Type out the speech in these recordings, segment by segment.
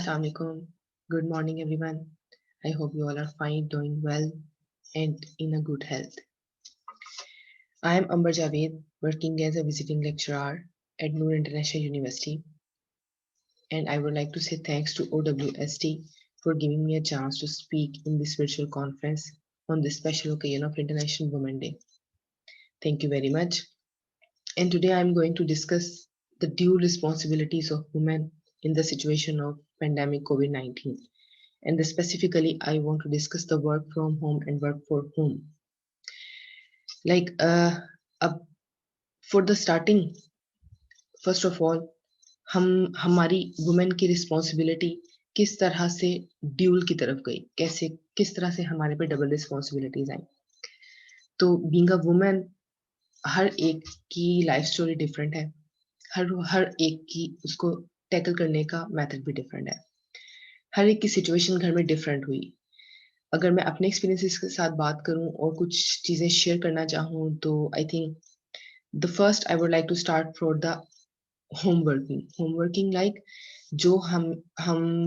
Assalamualaikum. Good morning, everyone. I hope you all are fine, doing well, and in a good health. I am Amber Javed, working as a visiting lecturer at Noor International University, and I would like to say thanks to OWST for giving me a chance to speak in this virtual conference on this special occasion of International Women's Day. Thank you very much. And today I am going to discuss the dual responsibilities of women in the situation of pandemic COVID-19. And specifically, I want to discuss the work from home and work for home. Like, for the starting, first of all, हमारी women की responsibility किस तरह से dual की तरफ गई, कैसे किस तरह से हमारे पे डबल रिस्पॉन्सिबिलिटीज आई. तो बीइंग अ वुमेन, हर एक की लाइफ स्टोरी डिफरेंट है, हर एक की उसको टैकल करने का मेथड भी डिफरेंट है, हर एक की सिचुएशन घर में डिफरेंट हुई. अगर मैं अपने एक्सपीरियंसेस के साथ बात करूं और कुछ चीज़ें शेयर करना चाहूं तो I think the first I would like to start for the home working like जो हम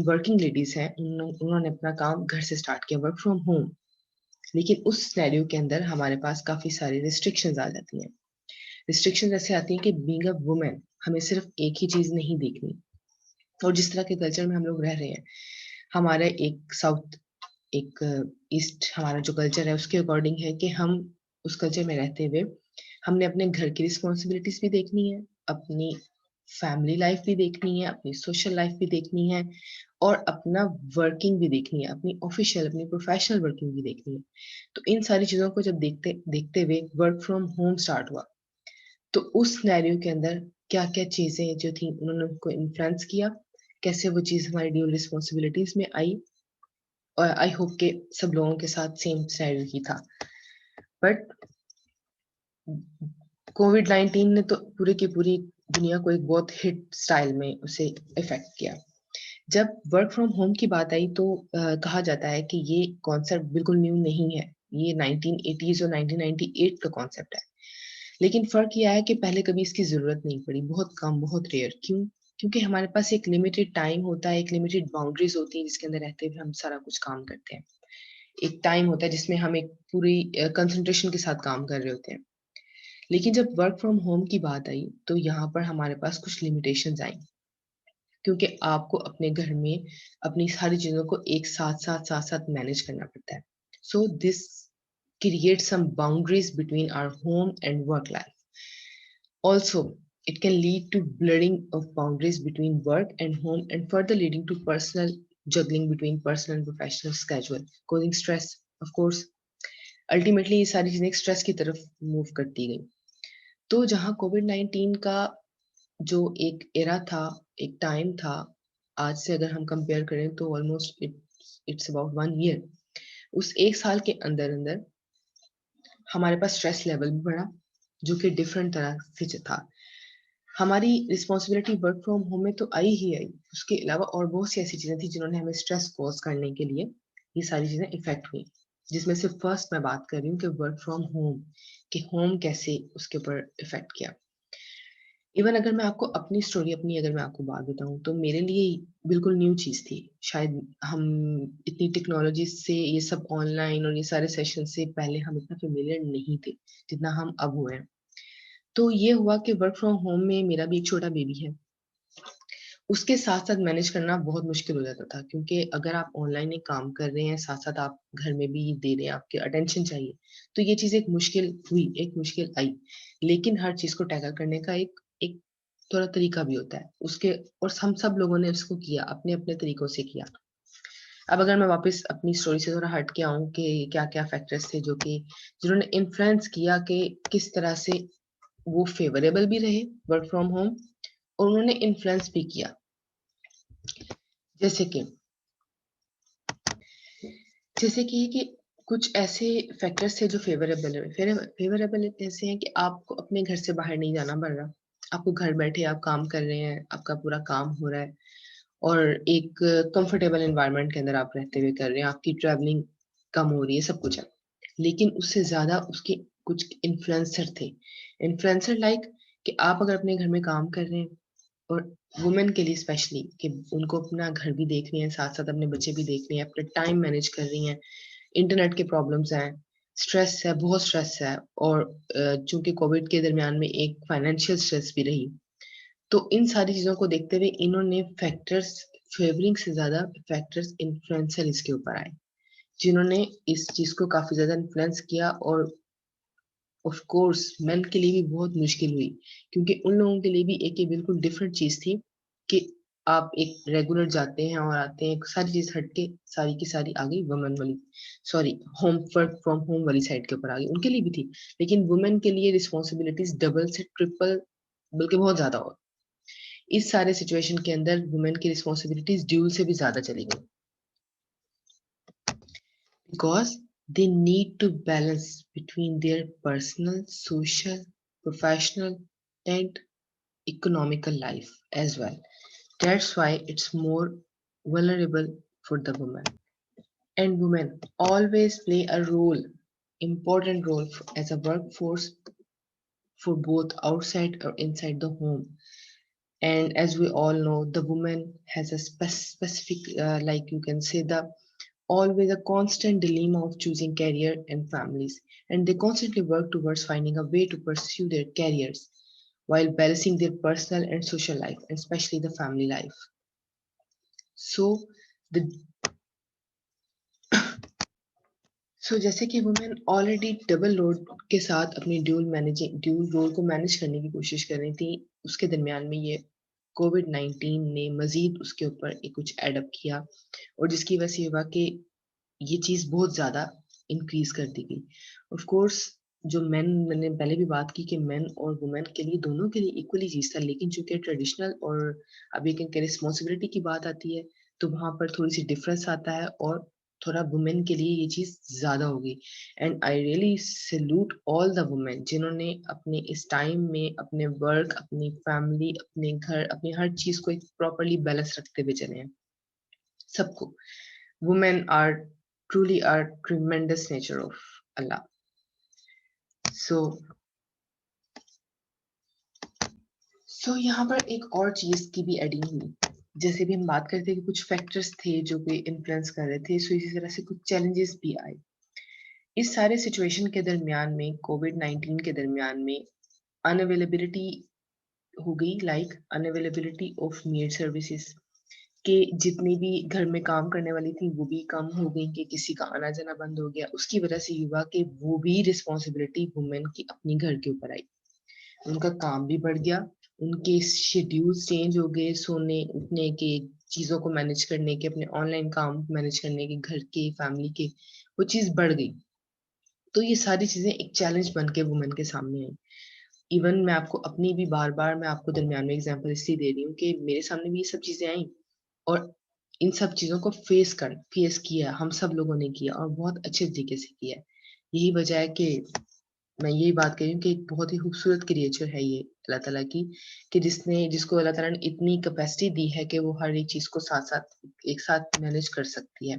वर्किंग लेडीज हैं, उन्होंने अपना काम घर से स्टार्ट किया, वर्क फ्रॉम होम. लेकिन उस सिनेरियो के अंदर हमारे पास काफ़ी सारी रिस्ट्रिक्शंस आ जाती हैं. रिस्ट्रिक्शंस ऐसे आती हैं कि बीइंग अ वुमेन हमें सिर्फ एक ही चीज़ नहीं देखनी. और जिस तरह के कल्चर में हम लोग रह रहे हैं, हमारा एक साउथ एक ईस्ट हमारा जो कल्चर है उसके अकॉर्डिंग है कि हम उस कल्चर में रहते हुए हमने अपने घर की रिस्पॉन्सिबिलिटीज भी देखनी है, अपनी फैमिली लाइफ भी देखनी है, अपनी सोशल लाइफ भी देखनी है और अपना वर्किंग भी देखनी है, अपनी ऑफिशियल अपनी प्रोफेशनल वर्किंग भी देखनी है. तो इन सारी चीज़ों को जब देखते देखते हुए वर्क फ्रॉम होम स्टार्ट हुआ, तो उस सिनेरियो के अंदर क्या क्या चीज़ें जो थी उन्होंने उनको इन्फ्लुएंस किया, कैसे वो चीज़ हमारी ड्यूल रिस्पॉन्सिबिलिटीज में आई. और आई होप के सब लोगों के साथ सेम सिनेरियो ही था. बट कोविड-19 ने तो पूरी की पूरी दुनिया को एक बहुत हिट स्टाइल में उसे इफेक्ट किया. जब वर्क फ्रॉम होम की बात आई तो कहा जाता है कि ये कॉन्सेप्ट बिल्कुल न्यू नहीं है, ये 1980s और 1998 का कॉन्सेप्ट है. लेकिन फर्क यह है कि पहले कभी इसकी जरूरत नहीं पड़ी, बहुत कम, बहुत रेयर. क्यों? क्योंकि हमारे पास एक लिमिटेड टाइम होता है, एक लिमिटेड बाउंड्रीज होती हैं जिसके अंदर रहते हुए हम सारा कुछ काम करते हैं. एक टाइम होता है जिसमें हम एक पूरी कंसंट्रेशन के साथ काम कर रहे होते हैं. लेकिन जब वर्क फ्रॉम होम की बात आई तो यहाँ पर हमारे पास कुछ लिमिटेशंस आई, क्योंकि आपको अपने घर में अपनी सारी चीज़ों को एक साथ मैनेज करना पड़ता है. So this create some boundaries between our home and work life. Also, it can lead to blurring of boundaries between work and home and further leading to personal juggling between personal and professional schedule, causing stress, of course. Ultimately ये सारी चीजें stress की तरफ move करती गई. तो जहाँ कोविड-19 का जो एक एरा था, एक टाइम था, आज से अगर हम कंपेयर करें तो ऑलमोस्ट इट्स अबाउट 1 ईयर. उस एक साल के अंदर अंदर हमारे पास स्ट्रेस लेवल भी बढ़ा, जो कि डिफरेंट तरह से था. हमारी रिस्पॉन्सिबिलिटी वर्क फ्रॉम होम में तो आई ही आई, उसके अलावा और बहुत सी ऐसी चीज़ें थी जिन्होंने हमें स्ट्रेस कॉज करने के लिए ये सारी चीज़ें इफेक्ट हुई, जिसमें से फर्स्ट मैं बात कर रही हूँ कि वर्क फ्रॉम होम कि होम कैसे उसके ऊपर इफेक्ट किया. इवन अगर मैं आपको अपनी स्टोरी अगर मैं आपको बात बताऊं तो मेरे लिए बिल्कुल न्यू चीज़ थी. शायद हम इतनी टेक्नोलॉजी से, ये सब ऑनलाइन और ये सारे सेशन से पहले हम इतना फेमिलियर नहीं थे जितना हम अब हुए हैं. तो ये हुआ कि वर्क फ्रॉम होम में मेरा भी एक छोटा बेबी है, उसके साथ-साथ मैनेज करना बहुत मुश्किल हो जाता था, क्योंकि अगर आप ऑनलाइन एक काम कर रहे हैं, साथ-साथ आप घर में भी दे रहे हैं, आपके अटेंशन चाहिए, तो ये चीज़ एक मुश्किल हुई, एक मुश्किल आई. लेकिन हर चीज़ को टैकल करने का एक एक थोड़ा तरीका भी होता है. उसके और हम सब लोगों ने उसको किया, अपने-अपने तरीकों से किया. अब अगर मैं वापस अपनी स्टोरी से थोड़ा हट के आऊँ कि क्या-क्या फैक्टर्स थे जो कि जिन्होंने इन्फ्लुएंस किया कि किस तरह से वो फेवरेबल भी रहे वर्क फ्रॉम होम और उन्होंने इन्फ्लुएंस भी किया. जैसे कि कि कुछ ऐसे फैक्टर्स थे जो फेवरेबल है. फेवरेबल ऐसे हैं कि आपको अपने घर से बाहर नहीं जाना पड़ रहा. आपको घर बैठे आप काम कर रहे हैं, आपका पूरा काम हो रहा है और एक कंफर्टेबल एनवायरनमेंट के अंदर आप रहते हुए कर रहे हैं. आपकी ट्रैवलिंग कम हो रही है, सब कुछ है. लेकिन उससे ज़्यादा उसके कुछ इन्फ्लुएंसर थे. इन्फ्लुएंसर लाइक कि आप अगर अपने घर में काम कर रहे हैं और वुमेन के लिए स्पेशली कि उनको अपना घर भी देख रही हैं, साथ-साथ अपने बच्चे भी देख रही हैं, अपना टाइम मैनेज कर रही हैं, इंटरनेट के प्रॉब्लम्स हैं, स्ट्रेस है, बहुत स्ट्रेस है और चूँकि कोविड के दरमियान में एक फाइनेंशियल स्ट्रेस भी रही। तो इन सारी चीज़ों को देखते हुए इन्होंने फैक्टर्स फेवरिंग से ज़्यादा फैक्टर्स इन्फ्लुएंसर इसके ऊपर आए, जिन्होंने इस चीज़ को काफ़ी ज़्यादा इन्फ्लुएंस किया और ऑफ कोर्स मेन के लिए भी बहुत मुश्किल हुई क्योंकि उन लोगों के लिए भी एक ये बिल्कुल डिफरेंट चीज़ थी कि आप एक रेगुलर जाते हैं और आते हैं, सारी चीज़ हट के सारी की सारी आ गई वुमेन वाली sorry home work from home वाली साइड के ऊपर आ गई। उनके लिए भी थी, लेकिन वुमेन के लिए रिस्पॉन्सिबिलिटीज़ डबल से ट्रिपल बल्कि बहुत ज़्यादा और इस सारे सिचुएशन के अंदर वुमेन की रिस्पॉन्सिबिलिटीज़ ड्यूल से भी ज़्यादा चली गई because they need to balance between their personal, social, professional, and economical life as well. That's why it's more vulnerable for the woman. And women always play a role, important role as a workforce for both outside or inside the home. And as we all know, the woman has a specific, like you can say, the always a constant dilemma of choosing career and families, and they constantly work towards finding a way to pursue their careers while balancing their personal and social life, and especially the family life. So, the जैसे कि women already double load के साथ अपनी dual role को manage करने की कोशिश कर रही थी, उसके दरमियान में ये कोविड 19 ने मजीद उसके ऊपर एक कुछ एडअप किया और जिसकी वजह से ये हुआ कि ये चीज़ बहुत ज़्यादा इंक्रीज़ कर दी गई। ऑफ कोर्स जो मैंने पहले भी बात की कि मेन और वुमेन के लिए दोनों के लिए इक्वली चीज़ था, लेकिन चूँकि ट्रेडिशनल और अभी के रिस्पॉन्सिबिलिटी की बात आती है, तो वहाँ पर थोड़ी-सी डिफरेंस आता है और थोड़ा वुमेन के लिए ये चीज़ ज़्यादा होगी। And I really salute all the women जिन्होंने अपने इस टाइम में अपने वर्क, अपनी फैमिली, अपने घर, अपनी हर चीज़ को एक प्रॉपर्ली बैलेंस रखते हुए चले हैं, सबको। Women are truly a tremendous nature of Allah. So, यहाँ पर एक और चीज़ की भी एडिंग हुई। जैसे भी हम बात करते हैं कि कुछ फैक्टर्स थे जो कि इन्फ्लुएंस कर रहे थे, सो इसी तरह से कुछ चैलेंजेस भी आए। इस सारे सिचुएशन के दरमियान में कोविड-19 के दरमियान में अनअवेलेबिलिटी हो गई, like unavailability of made services कि जितनी भी घर में काम करने वाली थी वो भी कम हो गई कि किसी का आना जाना बंद हो गया। उसकी वजह से ये हुआ कि वो भी रिस्पॉन्सिबिलिटी वुमेन की अपनी घर के ऊपर आई। उनका काम भी बढ़ गया, उनके शेड्यूल्स चेंज हो गए, सोने उठने के, चीज़ों को मैनेज करने के, अपने ऑनलाइन काम मैनेज करने के, घर के, फैमिली के, वो चीज़ बढ़ गई। तो ये सारी चीज़ें एक चैलेंज बन के वुमेन के सामने आई। इवन मैं आपको अपनी भी बार-बार मैं आपको दरमियान में एग्ज़ाम्पल इसलिए दे रही हूँ कि मेरे सामने भी ये सब चीज़ें आई और इन सब चीज़ों को फेस किया, हम सब लोगों ने किया और बहुत अच्छे तरीके से किया है। यही वजह है कि मैं यही बात कर रही हूँ कि एक बहुत ही खूबसूरत क्रिएचर है ये अल्लाह ताला की, कि जिसको अल्लाह ताला ने इतनी कैपेसिटी दी है कि वो हर एक चीज़ को साथ-साथ एक साथ मैनेज कर सकती है।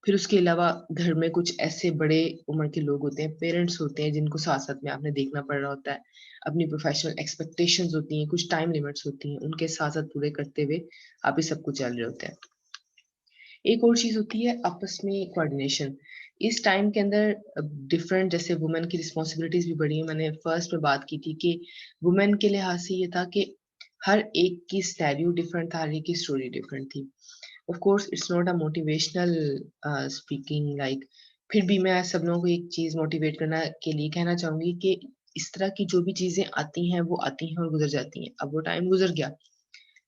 फिर उसके अलावा घर में कुछ ऐसे बड़े उम्र के लोग होते हैं, पेरेंट्स होते हैं जिनको साथ-साथ में आपने देखना पड़ रहा होता है। अपनी प्रोफ़ेशनल एक्सपेक्टेशंस होती हैं, कुछ टाइम लिमिट्स होती हैं, उनके साथ-साथ पूरे करते हुए आप ये सब कुछ चल रहे होते हैं। एक और चीज़ होती है आपस में कोऑर्डिनेशन। इस टाइम के अंदर डिफरेंट जैसे वुमेन की रिस्पॉन्सिबिलिटीज़ भी बढ़ी हैं। मैंने फर्स्ट में बात की थी कि वुमेन के लिहाज से ये था कि हर एक की सिनेरियो डिफरेंट था, हर एक की स्टोरी डिफरेंट थी। Of course it's not a motivational speaking like, फिर भी मैं सब लोगों को एक चीज़ मोटिवेट करना के लिए कहना चाहूँगी कि इस तरह की जो भी चीज़ें आती हैं, वो आती हैं और गुज़र जाती हैं। अब वो टाइम गुज़र गया,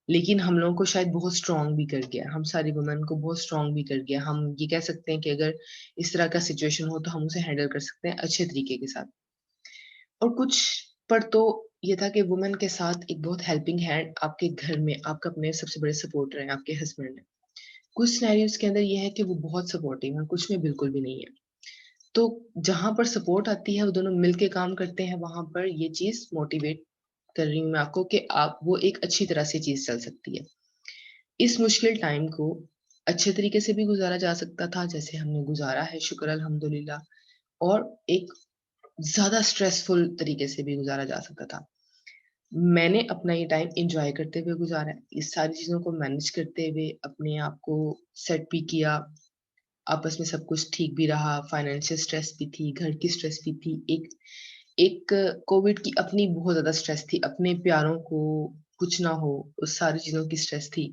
लेकिन हम लोगों को शायद बहुत स्ट्रॉन्ग भी कर गया, हम सारी वुमेन को बहुत स्ट्रॉन्ग भी कर गया। हम ये कह सकते हैं कि अगर इस तरह का सिचुएशन हो तो हम उसे हैंडल कर सकते हैं अच्छे तरीके के साथ। और कुछ पर तो ये था कि वुमेन के साथ एक बहुत हेल्पिंग हैंड आपके घर में आपका अपने सबसे बड़े सपोर्टर हैं, आपके हस्बैंड हैं। कुछ सिनेरियोज़ के अंदर ये है कि वो बहुत सपोर्टिव हैं, कुछ में बिल्कुल भी नहीं है। तो जहाँ पर सपोर्ट आती है, वो दोनों मिल के काम करते हैं, वहाँ पर ये चीज़ मोटिवेट कर रही हूँ मैं आपको कि आप वो एक अच्छी तरह से चीज़ चल सकती है। इस मुश्किल टाइम को अच्छे तरीके से भी गुज़ारा जा सकता था, जैसे हमने गुज़ारा है शुक्र अल्हम्दुलिल्लाह, और एक ज़्यादा स्ट्रेसफुल तरीके से भी गुज़ारा जा सकता था। मैंने अपना ये टाइम एन्जॉय करते हुए गुज़ारा है। इस सारी चीज़ों को मैनेज करते हुए अपने आप को सेट भी किया, आपस में सब कुछ ठीक भी रहा, फाइनेंशियल स्ट्रेस भी थी, घर की स्ट्रेस भी थी, एक एक कोविड की अपनी बहुत ज़्यादा स्ट्रेस थी, अपने प्यारों को कुछ ना हो, उस सारी चीज़ों की स्ट्रेस थी।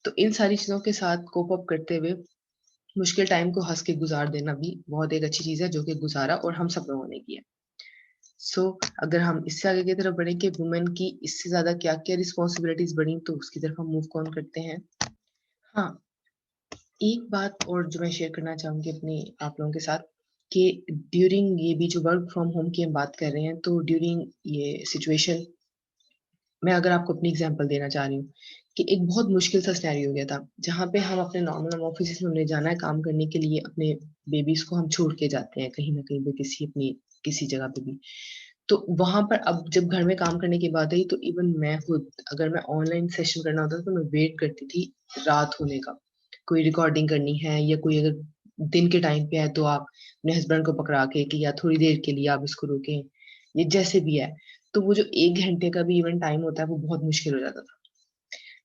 तो इन सारी चीज़ों के साथ कोप अप करते हुए मुश्किल टाइम को हँस के गुज़ार देना भी बहुत एक अच्छी चीज़ है, जो कि गुज़ारा और हम सब लोगों ने किया। सो अगर हम इससे आगे की तरफ बढ़ें कि वुमेन की इससे ज़्यादा क्या-क्या रिस्पॉन्सिबिलिटीज़ बढ़ी, तो उसकी तरफ हम मूव ऑन करते हैं। हाँ, एक बात और जो मैं शेयर करना चाहूँगी अपनी आप लोगों के साथ कि ड्यूरिंग ये भी जो वर्क फ्रॉम होम की हम बात कर रहे हैं, तो ड्यूरिंग ये सिचुएशन मैं अगर आपको अपनी एग्ज़ाम्पल देना चाह रही हूँ कि एक बहुत मुश्किल सा सिनेरियो हो गया था, जहाँ पे हम अपने नॉर्मल ऑफ़िसेज़ में हमने जाना है काम करने के लिए, अपने बेबीज़ को हम छोड़ के जाते हैं कहीं न कहीं पे किसी जगह पे भी। तो वहाँ पर अब जब घर में काम करने की बात आई तो इवन मैं खुद अगर मैं ऑनलाइन सेशन करना होता था तो मैं वेट करती थी रात होने का। कोई रिकॉर्डिंग करनी है या कोई अगर दिन के टाइम पे है तो आप अपने हस्बैंड को पकड़ा के कि या थोड़ी देर के लिए आप इसको रोकें, ये जैसे भी है। तो वो जो 1 घंटे का भी इवन टाइम होता है वो बहुत मुश्किल हो जाता था।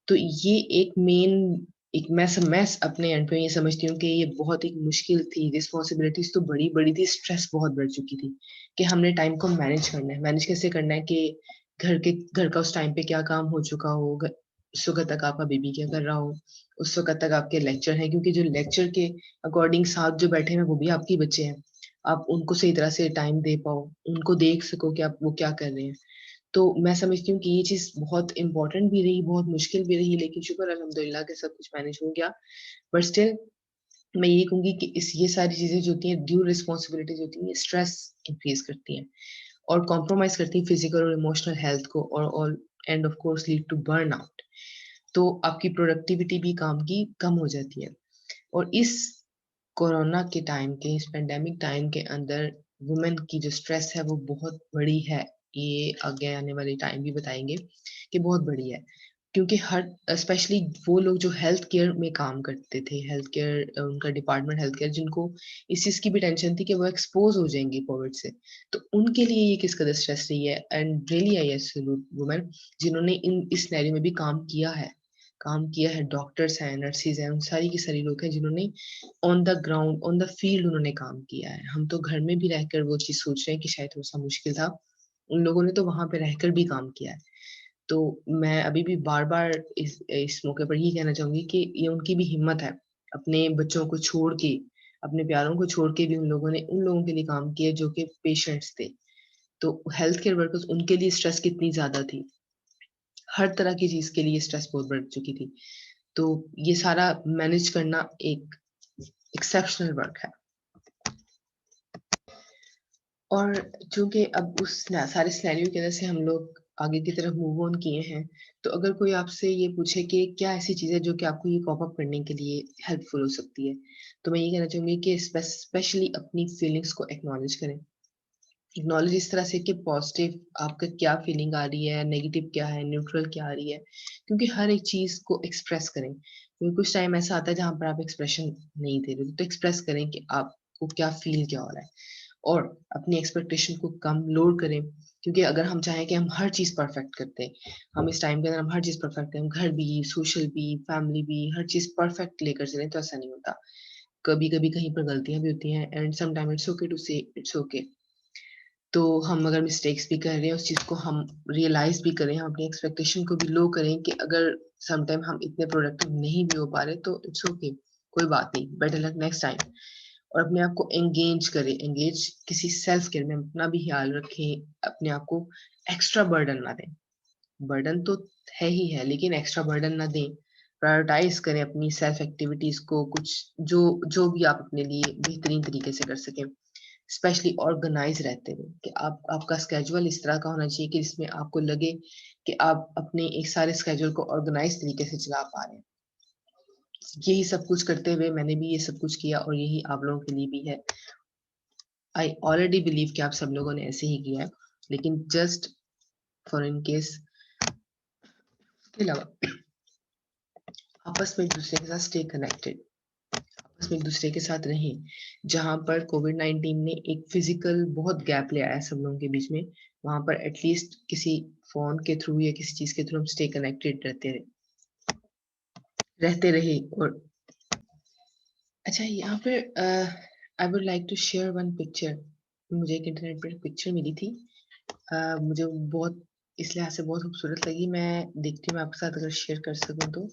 तो ये एक मेन एक मैं अपने एंड पे ये समझती हूँ कि ये बहुत एक मुश्किल थी, रिस्पॉन्सिबिलिटीज़ तो बड़ी-बड़ी थी, स्ट्रेस बहुत बढ़ चुकी थी, कि हमने टाइम को मैनेज करना है। मैनेज कैसे करना है कि घर का उस टाइम पे क्या काम हो चुका हो, उस वक़्त तक आपका बेबी क्या कर रहा हो, उस वक़्त तक आपके लेक्चर हैं क्योंकि जो लेक्चर के अकॉर्डिंग साथ जो बैठे हैं वो भी आपके बच्चे हैं। आप उनको सही तरह से टाइम दे पाओ, उनको देख सको कि आप वो क्या कर रहे हैं। तो मैं समझती हूँ कि ये चीज़ बहुत इम्पोर्टेंट भी रही, बहुत मुश्किल भी रही, लेकिन शुक्र अल्हम्दुलिल्लाह के सब कुछ मैनेज हो गया। बट स्टिल मैं ये कहूँगी कि इस ये सारी चीज़ें जो होती हैं, ड्यू रिस्पॉन्सिबिलिटीज़ होती हैं, ये स्ट्रेस इंक्रीज़ करती हैं और कॉम्प्रोमाइज़ करती हैं फिज़िकल और इमोशनल हेल्थ को और and of course lead to burnout. तो आपकी प्रोडक्टिविटी भी काम की कम हो जाती है और इस कोरोना के टाइम के, इस पैंडेमिक टाइम के अंदर वुमेन की जो स्ट्रेस है वो बहुत बड़ी है। ये आगे आने वाले टाइम भी बताएँगे कि बहुत बड़ी है। क्योंकि हर स्पेशली वो लोग जो हेल्थ केयर में काम करते थे, हेल्थ केयर उनका डिपार्टमेंट हेल्थ केयर जिनको इस चीज़ की भी टेंशन थी कि वो एक्सपोज़ हो जाएँगे कोविड से। तो उनके लिए ये किस कदर स्ट्रेस रही है and really I salute women जिन्होंने इस सिनेरियो में भी काम किया है, डॉक्टर्स हैं, नर्सेज़ हैं, उन सारी की सारी लोग हैं जिन्होंने on the ground, on the field उन्होंने काम किया है। हम तो घर में भी रहकर वो चीज़ सोच रहे हैं कि शायद थोड़ा-सा मुश्किल था। उन लोगों ने तो वहाँ पे रहकर भी काम किया है। तो मैं अभी भी बार-बार इस मौके पर ये कहना चाहूँगी कि ये उनकी भी हिम्मत है। अपने बच्चों को छोड़ के, अपने प्यारों को छोड़ के भी उन लोगों ने उन लोगों के लिए काम किया जो कि पेशेंट्स थे। तो हेल्थ केयर वर्कर्स उनके लिए स्ट्रेस कितनी ज़्यादा थी। हर तरह की चीज़ के लिए स्ट्रेस बहुत बढ़ चुकी थी। तो ये सारा मैनेज करना एक एक्सेप्शनल वर्क है। और चूँकि अब उस न सारे सिनेरियो की वजह से हम लोग आगे की तरफ मूव ऑन किए हैं, तो अगर कोई आपसे ये पूछे कि क्या ऐसी चीज़ है जो कि आपको ये कॉप अप करने के लिए हेल्पफुल हो सकती है? तो मैं ये कहना चाहूँगी कि स्पेशली अपनी फीलिंग्स को एक्नॉलेज करें। एक्नॉलेज इस तरह से कि पॉज़िटिव आपका क्या फीलिंग आ रही है, नेगेटिव क्या है, न्यूट्रल क्या आ रही है। क्योंकि हर एक चीज़ को एक्सप्रेस करें। क्योंकि कुछ टाइम ऐसा आता है जहाँ पर आप एक्सप्रेशन नहीं दे रहे हो, तो एक्सप्रेस करें कि आपको क्या फ़ील क्या हो रहा है। और अपनी एक्सपेक्टेशन को कम लोड करें क्योंकि अगर हम चाहें कि हम हर चीज़ परफेक्ट करते हैं, हम इस टाइम के अंदर हम हर चीज़ परफेक्ट करें, घर भी, सोशल भी, फैमिली भी, हर चीज़ परफेक्ट लेकर चलें तो ऐसा नहीं होता। कभी-कभी कहीं पर गलतियाँ भी होती हैं and sometime it's okay to say it's okay. तो हम अगर मिस्टेक्स भी कर रहे हैं, उस चीज़ को हम रियलाइज़ भी करें, हम अपनी एक्सपेक्टेशन को भी लो करें कि अगर समटाइम हम इतने प्रोडक्टिव नहीं भी हो पा रहे तो इट्स ओके, कोई बात नहीं, बेटर लक नेक्स्ट टाइम। और अपने आप को एंगेज करें, एंगेज किसी सेल्फ केयर में अपना भी ख्याल रखें, अपने आप को एक्स्ट्रा बर्डन ना दें। बर्डन तो है ही है, लेकिन एक्स्ट्रा बर्डन ना दें। प्रायोरिटाइज़ करें अपनी सेल्फ एक्टिविटीज़ को कुछ जो जो भी आप अपने लिए बेहतरीन तरीके से कर सकें। स्पेशली ऑर्गेनाइज़ रहते हुए कि आप आपका स्केड्यूल इस तरह का होना चाहिए कि जिसमें आपको लगे कि आप अपने एक सारे स्केड्यूल को ऑर्गेनाइज़ तरीके से चला पा रहे हैं। यही सब कुछ करते हुए मैंने भी ये सब कुछ किया और यही आप लोगों के लिए भी है। आई ऑलरेडी बिलीव कि आप सब लोगों ने ऐसे ही किया है। लेकिन जस्ट फॉर इन केस इसके अलावा आपस में एक-दूसरे के साथ स्टे कनेक्टेड, आपस में एक-दूसरे के साथ रहें। जहाँ पर कोविड-19 ने एक फिज़िकल बहुत गैप ले आया सब लोगों के बीच में, वहाँ पर एटलीस्ट किसी फोन के थ्रू या किसी चीज के थ्रू हम स्टे कनेक्टेड रहते रहे। और अच्छा, यहाँ पे I would like to share one picture. मुझे एक इंटरनेट पर पिक्चर मिली थी, मुझे बहुत इस लिहाज से बहुत खूबसूरत लगी। मैं देखती हूँ, मैं आपके साथ अगर शेयर कर सकूँ तो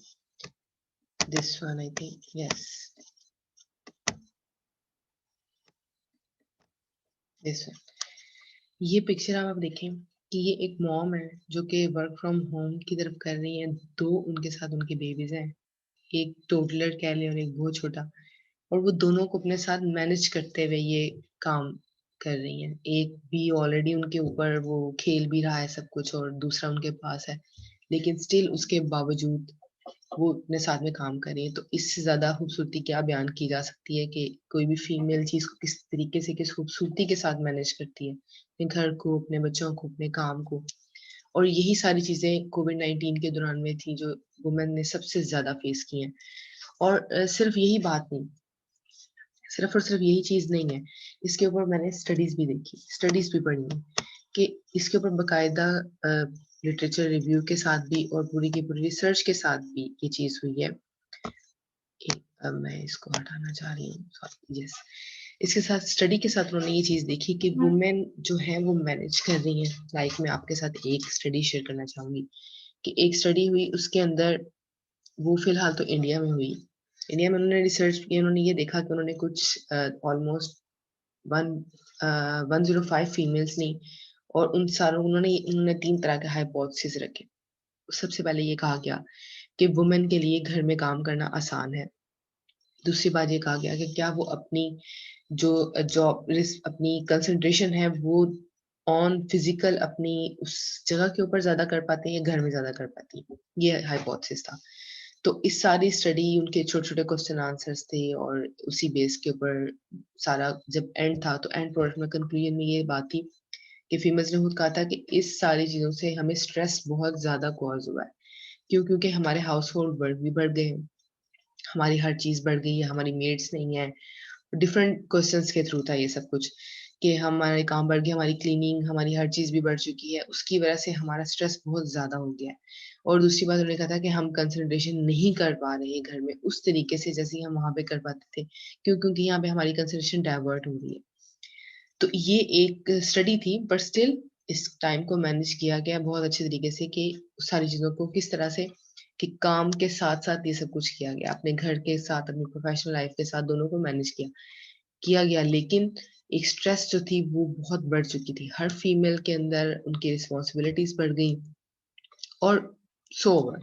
this one, I think, yes, this one. ये पिक्चर आप देखें कि ये एक मॉम है जो कि वर्क फ्रॉम होम की तरफ कर रही है। दो उनके साथ उनके बेबीज हैं, एक टोडलर कह लें और एक बहुत छोटा, और वो दोनों को अपने साथ मैनेज करते हुए ये काम कर रही हैं। एक भी ऑलरेडी उनके ऊपर वो खेल भी रहा है सब कुछ, और दूसरा उनके पास है, लेकिन स्टिल उसके बावजूद वो अपने साथ में काम कर रही है। तो इससे ज्यादा खूबसूरती क्या बयान की जा सकती है कि कोई भी फीमेल चीज को किस तरीके से, किस खूबसूरती के साथ मैनेज करती है, अपने घर को, अपने बच्चों को, अपने काम को। और यही सारी चीजें कोविड-19 के दौरान में थी जो वुमेन ने सबसे ज्यादा फेस की हैं। और सिर्फ यही बात नहीं, सिर्फ और सिर्फ यही चीज नहीं है, इसके ऊपर मैंने स्टडीज भी देखी, स्टडीज भी पढ़ी हैं कि इसके ऊपर बकायदा लिटरेचर रिव्यू के साथ भी और पूरी की पूरी रिसर्च के साथ भी ये चीज हुई है। अब मैं इसको हटाना चाह रही हूँ, सॉरी, यस। इसके साथ स्टडी के साथ उन्होंने ये चीज देखी कि वुमेन जो है वो मैनेज कर रही है लाइफ में। आपके साथ एक स्टडी शेयर करना चाहूंगी कि एक स्टडी हुई, उसके अंदर वो फिलहाल तो इंडिया में हुई। इंडिया में उन्होंने रिसर्च की, उन्होंने ये देखा कि उन्होंने कुछ ऑलमोस्ट वन 105 फीमेल्स ली, और उन सारों उन्होंने 3 तरह के हाइपोथेसिस रखे। सबसे पहले ये कहा गया कि वुमेन के लिए घर में काम करना आसान है। दूसरी बात ये कहा गया कि क्या वो अपनी जो जॉब, अपनी कंसंट्रेशन है वो ऑन फिजिकल अपनी उस जगह के ऊपर ज्यादा कर पाते हैं या घर में ज्यादा कर पाती हैं। ये हाइपोथेसिस था। तो इस सारी स्टडी, उनके छोटे छोटे क्वेश्चन आंसर्स थे, और उसी बेस के ऊपर सारा जब एंड था तो एंड प्रोडक्ट में कंक्लूजन में ये बात थी कि फीमेल्स ने खुद कहा था कि इस सारी चीजों से हमें स्ट्रेस बहुत ज्यादा कॉज हुआ है। क्यों? क्योंकि हमारे हाउस होल्ड वर्क भी बढ़ गए हैं, हमारी हर चीज बढ़ गई है, हमारी मेड्स नहीं है। डिफरेंट क्वेश्चंस के थ्रू था ये सब कुछ कि हमारे काम बढ़ गए, हमारी क्लीनिंग, हमारी हर चीज भी बढ़ चुकी है, उसकी वजह से हमारा स्ट्रेस बहुत ज्यादा हो गया है। और दूसरी बात उन्होंने कहा था कि हम कंसंट्रेशन नहीं कर पा रहे हैं घर में उस तरीके से जैसे हम वहां पे कर पाते थे। क्यों? क्योंकि यहाँ पे हमारी कंसंट्रेशन डाइवर्ट हो रही है। तो ये एक स्टडी थी, बट स्टिल इस टाइम को मैनेज किया गया बहुत अच्छे तरीके से कि सारी चीजों को किस तरह से, कि काम के साथ साथ ये सब कुछ किया गया, अपने घर के साथ अपनी प्रोफेशनल लाइफ के साथ दोनों को मैनेज किया गया। लेकिन एक स्ट्रेस जो थी वो बहुत बढ़ चुकी थी, हर फीमेल के अंदर उनकी रिस्पॉन्सिबिलिटीज बढ़ गई। और सो ओवर,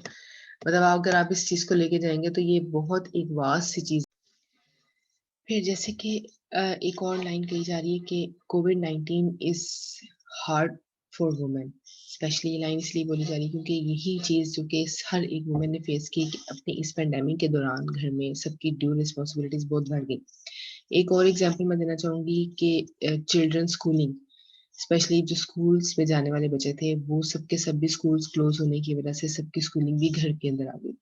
मतलब अगर आप इस चीज को लेके जाएंगे तो ये बहुत एक वास्ट सी चीज। फिर जैसे कि एक और लाइन कही जा रही है कि कोविड-19 is hard for women. Especially ये लाइन इसलिए बोली जा रही है क्योंकि यही चीज जो कि हर एक वुमेन ने फेस की कि अपने इस पेंडेमिक के दौरान घर में सबकी ड्यू रिस्पॉन्सिबिलिटीज बहुत बढ़ गई। एक और एग्जांपल मैं देना चाहूंगी कि चिल्ड्रन स्कूलिंग, स्पेशली जो स्कूल्स में जाने वाले बच्चे थे, वो सबके सब भी स्कूल्स क्लोज होने की वजह से सबकी स्कूलिंग भी घर के अंदर आ गई।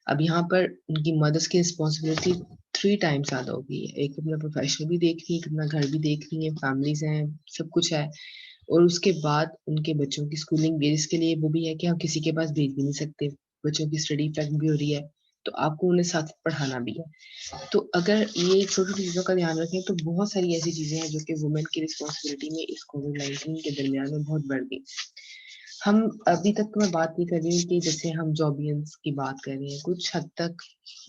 अब यहाँ पर उनकी मदर्स की रिस्पॉन्सिबिलिटी 3 टाइम्स ज्यादा हो गई है। एक अपना प्रोफेशनल भी देख रही है, एक अपना घर भी देख रही है, फैमिलीज हैं, सब कुछ है। और उसके बाद उनके बच्चों की स्कूलिंग भी, इसके लिए वो भी है कि हम किसी के पास भेज भी नहीं सकते, बच्चों की स्टडी इफेक्ट भी हो रही है, तो आपको उन्हें साथ पढ़ाना भी है। तो अगर ये छोटी छोटी चीजों का ध्यान रखें तो बहुत सारी ऐसी चीजें हैं जो कि वुमेन की रिस्पॉन्सिबिलिटी में इस कोविड-19 के दरमियान में बहुत बढ़ गई। हम अभी तक तो मैं बात नहीं कर रही हूँ कि जैसे हम जॉबियंस की बात कर रहे हैं, कुछ हद तक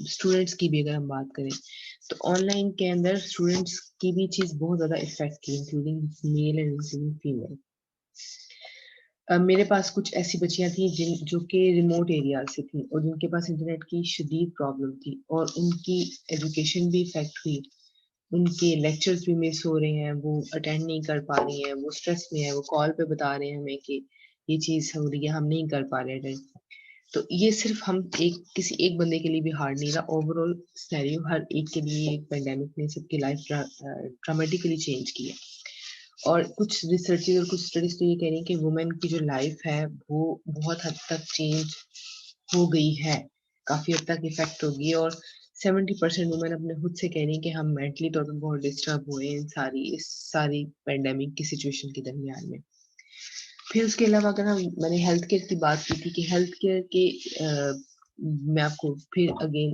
स्टूडेंट्स की भी अगर हम बात करें तो ऑनलाइन के अंदर स्टूडेंट्स की भी चीज बहुत ज्यादा इफेक्ट की, including male and including female. मेरे पास कुछ ऐसी बच्चियां थी जिन जो कि रिमोट एरिया से थी और जिनके पास इंटरनेट की शदीद प्रॉब्लम थी, और उनकी एजुकेशन भी इफेक्ट हुई। उनके लेक्चर्स भी मिस हो रहे हैं, वो अटेंड नहीं कर पा रही हैं, वो स्ट्रेस में है, वो कॉल पे बता रहे हैं हमें कि ये चीज हो रही है, हम नहीं कर पा रहे हैं। तो ये सिर्फ हम एक किसी एक बंदे के लिए भी हार्ड नहीं रहा, ओवरऑल सिनेरियो हर एक के लिए एक पेंडेमिक ने सबकी लाइफ ड्रामेटिकली चेंज की है। और कुछ रिसर्चेज और कुछ स्टडीज तो ये कह रही हैं कि वुमेन की जो लाइफ है वो बहुत हद तक चेंज हो गई है, काफी हद तक इफेक्ट होगी। और 70% वुमेन अपने खुद से कह रही हैं कि हम मेंटली तौर पर बहुत डिस्टर्ब हुए हैं इस सारी पेंडेमिक की सिचुएशन के दरमियान में। फिर उसके अलावा अगर हम मैंने हेल्थ केयर की बात की थी कि हेल्थ केयर के मैं आपको फिर अगेन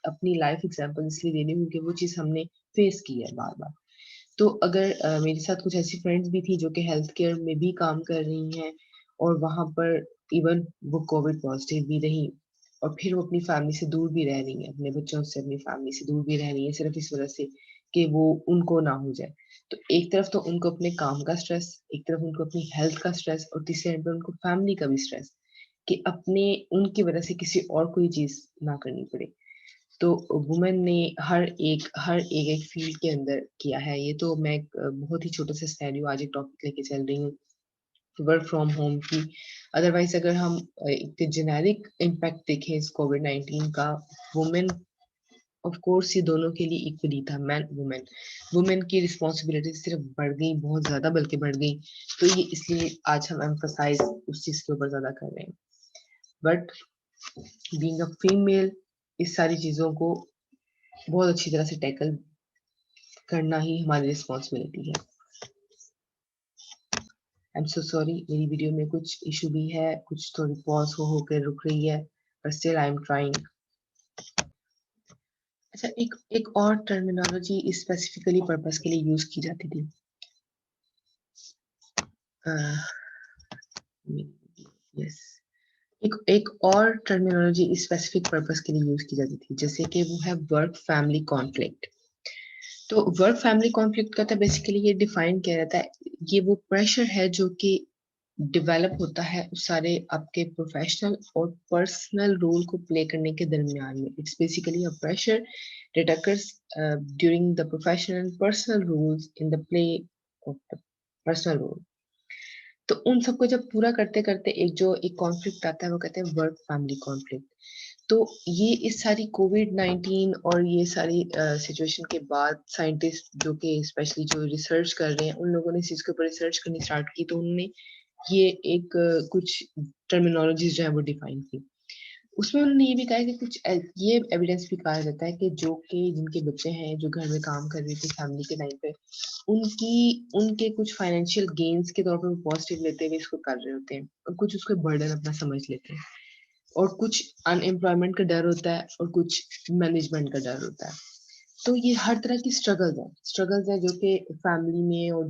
अपनी लाइफ एग्जांपल इसलिए दे रही हूँ कि वो चीज़ हमने फेस की है बार बार। तो अगर मेरे साथ कुछ ऐसी फ्रेंड्स भी थी जो कि हेल्थ केयर में भी काम कर रही हैं और वहाँ पर इवन वो कोविड पॉजिटिव भी रही और फिर वो अपनी फैमिली से दूर भी रह रही हैं, अपने बच्चों से अपनी फैमिली से दूर भी रह रही हैं सिर्फ इस वजह से कि वो उनको ना हो जाए। तो एक तरफ तो उनको अपने काम का स्ट्रेस, एक तरफ उनको अपनी हेल्थ का स्ट्रेस और तीसरे एंड पे उनको फैमिली का भी स्ट्रेस कि अपने उनकी वजह से किसी और कोई चीज़ ना करनी पड़े। तो वुमेन ने हर एक फील्ड के अंदर किया है। ये तो मैं एक बहुत ही छोटा सा सिनेरियो आज एक टॉपिक लेके चल रही हूँ वर्क फ्रॉम होम की। अदरवाइज अगर हम एक जेनेरिक इम्पैक्ट देखें इस कोविड 19 का, वुमेन ऑफ कोर्स ये दोनों के लिए इक्वली था, मैन वुमेन। वुमेन की रिस्पॉन्सिबिलिटी सिर्फ बढ़ गई, बहुत ज्यादा बल्कि बढ़ गई। तो ये इसलिए आज हम एम्फसाइज उस चीज के ऊपर ज्यादा कर रहे हैं। बट बीइंग अ फीमेल इस सारी चीजों को बहुत अच्छी तरह से टैकल करना ही हमारी रिस्पॉन्सिबिलिटी है। आई एम सो सॉरी, मेरी वीडियो में कुछ इशू भी है, कुछ थोड़ी पॉज हो होकर रुक रही है, but still I am trying. अच्छा, एक एक और टर्मिनोलॉजी स्पेसिफिकली पर्पस के लिए यूज की जाती थी। यस, एक एक और टर्मिनोलॉजी स्पेसिफिक पर्पस के लिए यूज की जाती थी, जैसे कि वो है वर्क फैमिली कॉन्फ्लिक्ट। तो वर्क फैमिली कॉन्फ्लिक्ट का था बेसिकली ये डिफाइन किया जाता है, ये वो प्रेशर है जो कि डेवलप होता है उस सारे आपके प्रोफेशनल और पर्सनल रोल को प्ले करने के दरमियान में। It's basically a pressure that occurs during the professional and personal roles in the play of the personal role। तो उन सबको जब पूरा करते करते एक कॉन्फ्लिक्ट आता है, वो कहते हैं वर्क फैमिली कॉन्फ्लिक्ट। तो ये इस सारी कोविड 19 और ये सारी सिचुएशन के बाद साइंटिस्ट जो कि स्पेशली जो रिसर्च कर रहे हैं उन लोगों ने इस चीज के ऊपर रिसर्च करनी स्टार्ट की, तो उन्होंने ये कुछ टर्मिनोलॉजीज जो है वो डिफाइन की। उसमें उन्होंने ये भी कहा कि ये एविडेंस भी कहा जाता है कि जो कि जिनके बच्चे हैं जो घर में काम कर रहे थे फैमिली के टाइम पे, उनकी उनके कुछ फाइनेंशियल गेन्स के तौर पर वो पॉजिटिव लेते हुए इसको कर रहे होते हैं और कुछ उसको बर्डन अपना समझ लेते हैं और कुछ अनएम्प्लॉयमेंट का डर होता है और कुछ मैनेजमेंट का डर होता है। तो ये हर तरह की स्ट्रगल्स है जो कि फैमिली में और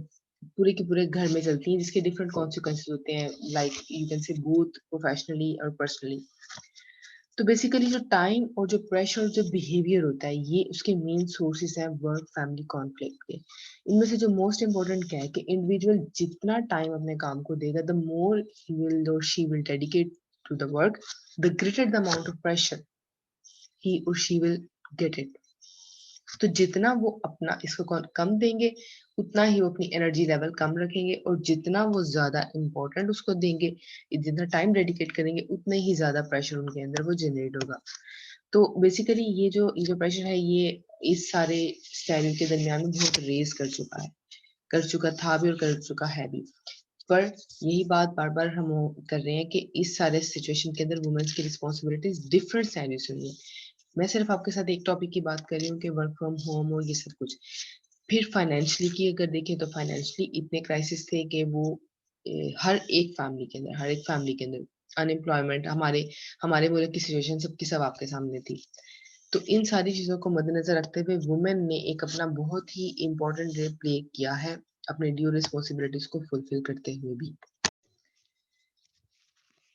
पूरे के पूरे घर में चलती हैं, जिसके डिफरेंट कॉन्सिक्वेंसेस होते हैं, like you can say both professionally और पर्सनली। तो बेसिकली जो टाइम और जो प्रेशर और जो बिहेवियर होता है, ये उसके मेन सोर्सेस हैं वर्क फैमिली कॉन्फ्लिक्ट के। इनमें से जो मोस्ट इम्पोर्टेंट क्या है कि इंडिविजुअल जितना टाइम अपने काम को देगा, the more he will or she will dedicate to the work, the greater the amount of pressure he or she will get it. तो जितना वो अपना इसको कम देंगे, उतना ही वो अपनी एनर्जी लेवल कम रखेंगे, और जितना वो ज्यादा इम्पोर्टेंट उसको देंगे, जितना टाइम डेडिकेट करेंगे, उतना ही ज्यादा प्रेशर उनके अंदर वो जनरेट होगा। तो बेसिकली ये जो प्रेशर है, ये इस सारे स्टाइल के दरमियान में बहुत रेज कर चुका था भी और कर चुका है भी। पर यही बात बार बार हम कर रहे हैं कि इस सारे सिचुएशन के अंदर वुमेन्स की रिस्पॉन्सिबिलिटीज डिफरेंट सैलरी से हुई है। मैं सिर्फ आपके साथ एक टॉपिक की बात कर रही हूँ कि वर्क फ्रॉम होम और ये सब कुछ। फिर फाइनेंशियली की अगर देखें तो फाइनेंशियली इतने क्राइसिस थे कि वो हर एक फैमिली के अंदर अनएम्प्लॉयमेंट, हमारे हमारे मुल्क की सिचुएशन सबकी सब आपके सामने थी। तो इन सारी चीजों को मद्देनजर रखते हुए वुमेन ने एक अपना बहुत ही इम्पोर्टेंट रोल प्ले किया है अपने ड्यू रिस्पॉन्सिबिलिटीज को फुलफिल करते हुए भी।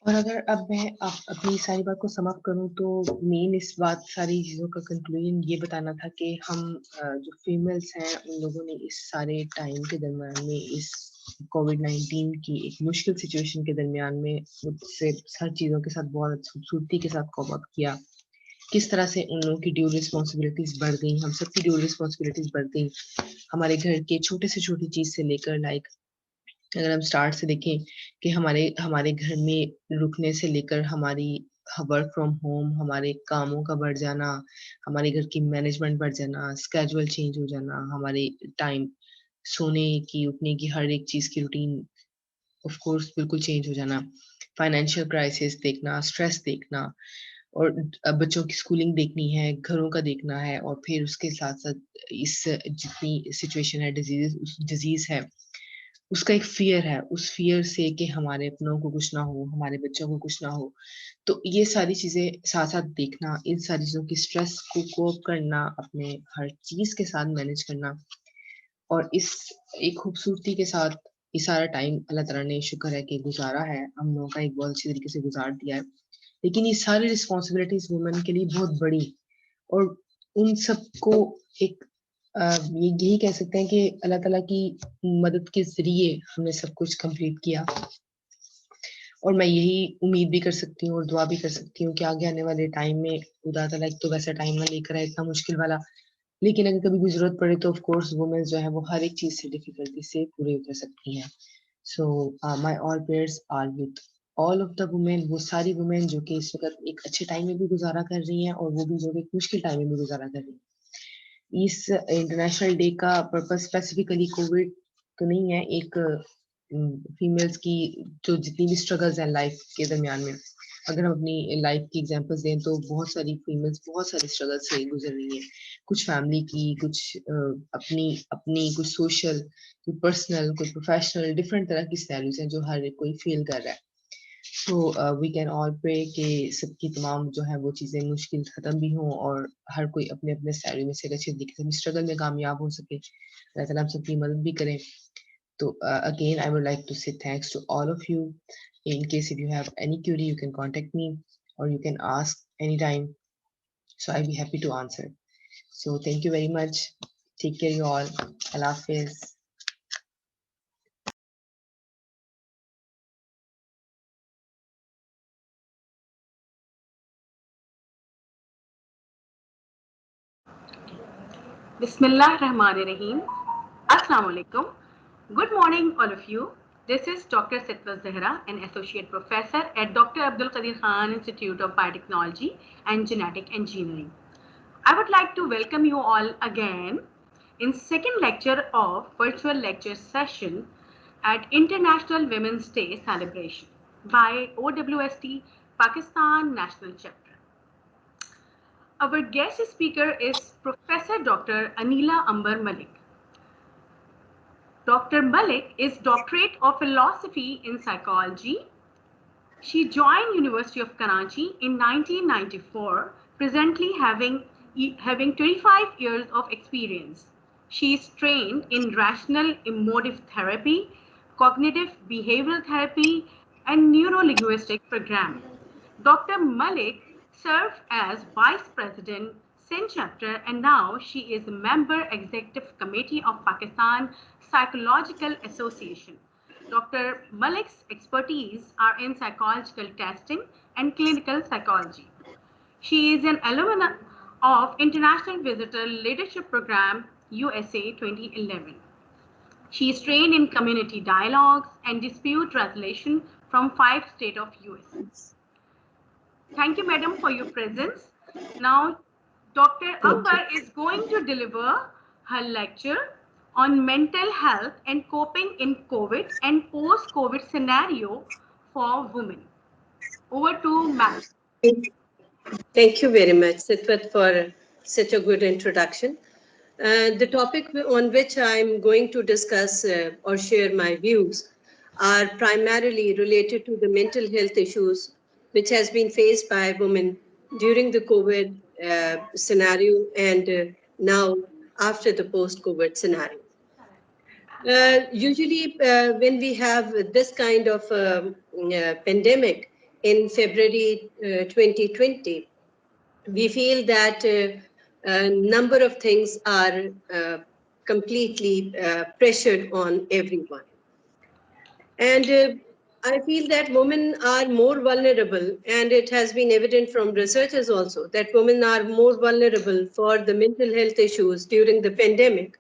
और अगर अब मैं अपनी सारी बात को सम अप करूँ तो मेन इस बात सारी चीज़ों का कंक्लूजन ये बताना था कि हम जो फीमेल्स हैं उन लोगों ने इस सारे टाइम के दरमियान में इस कोविड 19 की एक मुश्किल सिचुएशन के दरमियान में उससे हर चीज़ों के साथ बहुत खूबसूरती के साथ कॉप अप किया। किस तरह से उन लोगों की ड्यू रिस्पॉन्सिबिलिटीज बढ़ गई, हम सबकी ड्यू रिस्पॉन्सिबिलिटीज बढ़ गई, हमारे घर के छोटे से छोटी चीज से लेकर, लाइक अगर हम स्टार्ट से देखें कि हमारे हमारे घर में रुकने से लेकर हमारी वर्क फ्रॉम होम, हमारे कामों का बढ़ जाना, हमारे घर की मैनेजमेंट बढ़ जाना, स्केजुअल चेंज हो जाना, हमारे टाइम सोने की उठने की हर एक चीज की रूटीन ऑफ कोर्स बिल्कुल चेंज हो जाना, फाइनेंशियल क्राइसिस देखना, स्ट्रेस देखना, और बच्चों की स्कूलिंग देखनी है, घरों का देखना है, और फिर उसके साथ साथ इस जितनी सिचुएशन है, डिजीज है, उसका एक फियर है, उस फियर से कि हमारे अपनों को कुछ ना हो, हमारे बच्चों को कुछ ना हो। तो ये सारी चीज़ें साथ-साथ देखना, इन सारी चीज़ों की स्ट्रेस को कोप करना, अपने हर चीज़ के साथ मैनेज करना और इस एक खूबसूरती के साथ ये सारा टाइम अल्लाह ताला ने शुक्र है कि गुज़ारा है, हम लोगों का एक बहुत अच्छी तरीके से गुज़ार दिया है। लेकिन ये सारी रिस्पॉन्सिबिलिटीज़ वुमेन के लिए बहुत बड़ी और उन सबको एक ये यही कह सकते हैं कि अल्लाह ताला की मदद के ज़रिए हमने सब कुछ कंप्लीट किया और मैं यही उम्मीद भी कर सकती हूँ और दुआ भी कर सकती हूँ कि आगे आने वाले टाइम में खुदा ताला एक तो वैसा टाइम ना लेकर आए इतना मुश्किल वाला, लेकिन अगर कभी भी ज़रूरत पड़े तो ऑफ कोर्स वुमेन्स जो है वो हर एक चीज़ से डिफ़िकल्टी से पूरे उतर सकती हैं। So my all prayers are with all of the women, वो सारी वुमेन जो कि इस वक़्त एक अच्छे टाइम में भी गुज़ारा कर रही हैं और वो भी जो कि एक मुश्किल टाइम में भी गुज़ारा कर रही हैं। इस इंटरनेशनल डे का पर्पस स्पेसिफिकली कोविड तो नहीं है, एक फीमेल्स की जो जितनी भी स्ट्रगल्स हैं लाइफ के दरमियान में, अगर हम अपनी लाइफ की एग्जांपल्स दें तो बहुत सारी फीमेल्स बहुत सारे स्ट्रगल से गुजर रही हैं, कुछ फैमिली की, कुछ अपनी अपनी, कुछ सोशल, कोई पर्सनल, कोई प्रोफेशनल, डिफरेंट तरह की सिनेरियोज हैं जो हर एक कोई फील कर रहा है। So we can all pray कि सबकी तमाम जो है वो चीज़ें मुश्किल ख़त्म भी हों और हर कोई अपने-अपने स्टाइल में से एक अच्छे तरीके से स्ट्रगल में कामयाब हो सके। अल्लाह ताला हम सबकी मदद भी करें। तो again, I would like to say thanks to all of you. In case if you have any query, you can contact me or you can ask anytime. So I'll be happy to answer. So thank you very much. Take care, you all. Allah Hafiz. Bismillahirrahmanirrahim. Assalamu alaikum. Good morning, all of you. This is Dr. Sitwa Zahra, an associate professor at Dr. Abdul Qadir Khan Institute of Biotechnology and Genetic Engineering. I would like to welcome you all again in second lecture of virtual lecture session at International Women's Day celebration by OWST Pakistan National Chapter. Our guest speaker is Professor Dr. Anila Ambar Malik. Dr. Malik is Doctorate of Philosophy in Psychology. She joined University of Karachi in 1994, presently having 25 years of experience. She is trained in rational emotive therapy, cognitive behavioral therapy, and neuro-linguistic programming. Dr. Malik served as Vice President, Sindh Chapter, and now she is a member Executive Committee of Pakistan Psychological Association. Dr. Malik's expertise are in psychological testing and clinical psychology. She is an alumna of International Visitor Leadership Program USA 2011. She is trained in community dialogues and dispute resolution from 5 states of US. Thank you, madam, for your presence. Now, Dr. Ambar is going to deliver her lecture on mental health and coping in COVID and post-COVID scenario for women. Over to Madam. Thank you very much, Sitwat, for such a good introduction. The topic on which I'm going to discuss or share my views are primarily related to the mental health issues which has been faced by women during the COVID scenario and now after the post-COVID scenario. Usually, when we have this kind of pandemic in February 2020, we feel that a number of things are completely pressured on everyone. And I feel that women are more vulnerable, and it has been evident from researchers also that women are more vulnerable for the mental health issues during the pandemic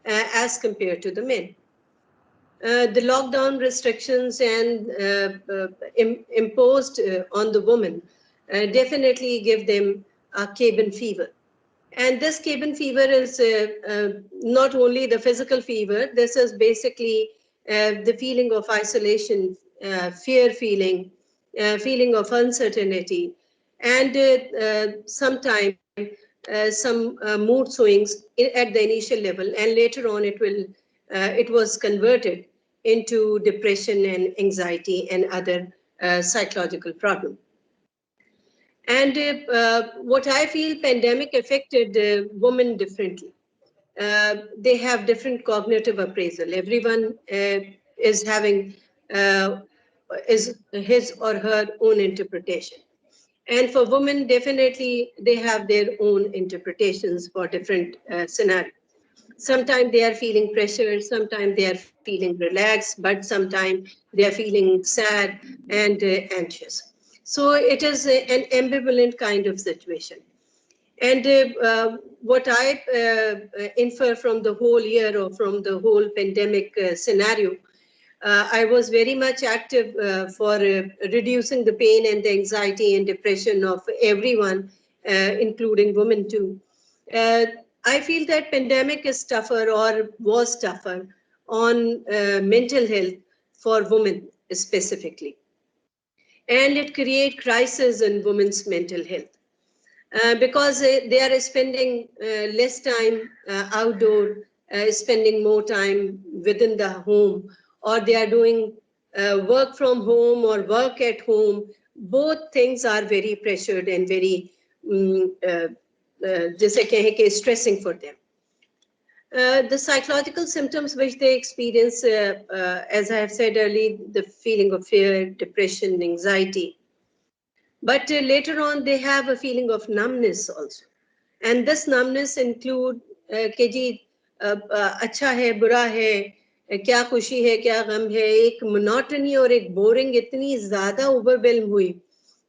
as compared to the men. The lockdown restrictions and imposed on the women definitely give them a cabin fever. And this cabin fever is not only the physical fever, this is basically the feeling of isolation, fear feeling, feeling of uncertainty, and sometimes some mood swings at the initial level, and later on it was converted into depression and anxiety and other psychological problems. And what I feel, pandemic affected women differently. They have different cognitive appraisal. Everyone is having is his or her own interpretation. And for women, definitely they have their own interpretations for different scenarios. Sometimes they are feeling pressure, sometimes they are feeling relaxed, but sometimes they are feeling sad and anxious. So it is an ambivalent kind of situation. And what I infer from the whole year or from the whole pandemic scenario, I was very much active for reducing the pain and the anxiety and depression of everyone, including women too. I feel that pandemic is tougher or was tougher on mental health for women specifically. And it created crisis in women's mental health. Because they are spending less time outdoor, spending more time within the home, or they are doing work from home or work at home. Both things are very pressured and very जैसे कहें कि stressing for them. The psychological symptoms which they experience, as I have said earlier, the feeling of fear, depression, anxiety. But later on, they have a feeling of numbness also. And this numbness include कि जी अच्छा है, बुरा है, क्या खुशी है, क्या गम है, एक monotony और एक boring इतनी ज़्यादा overwhelm हुई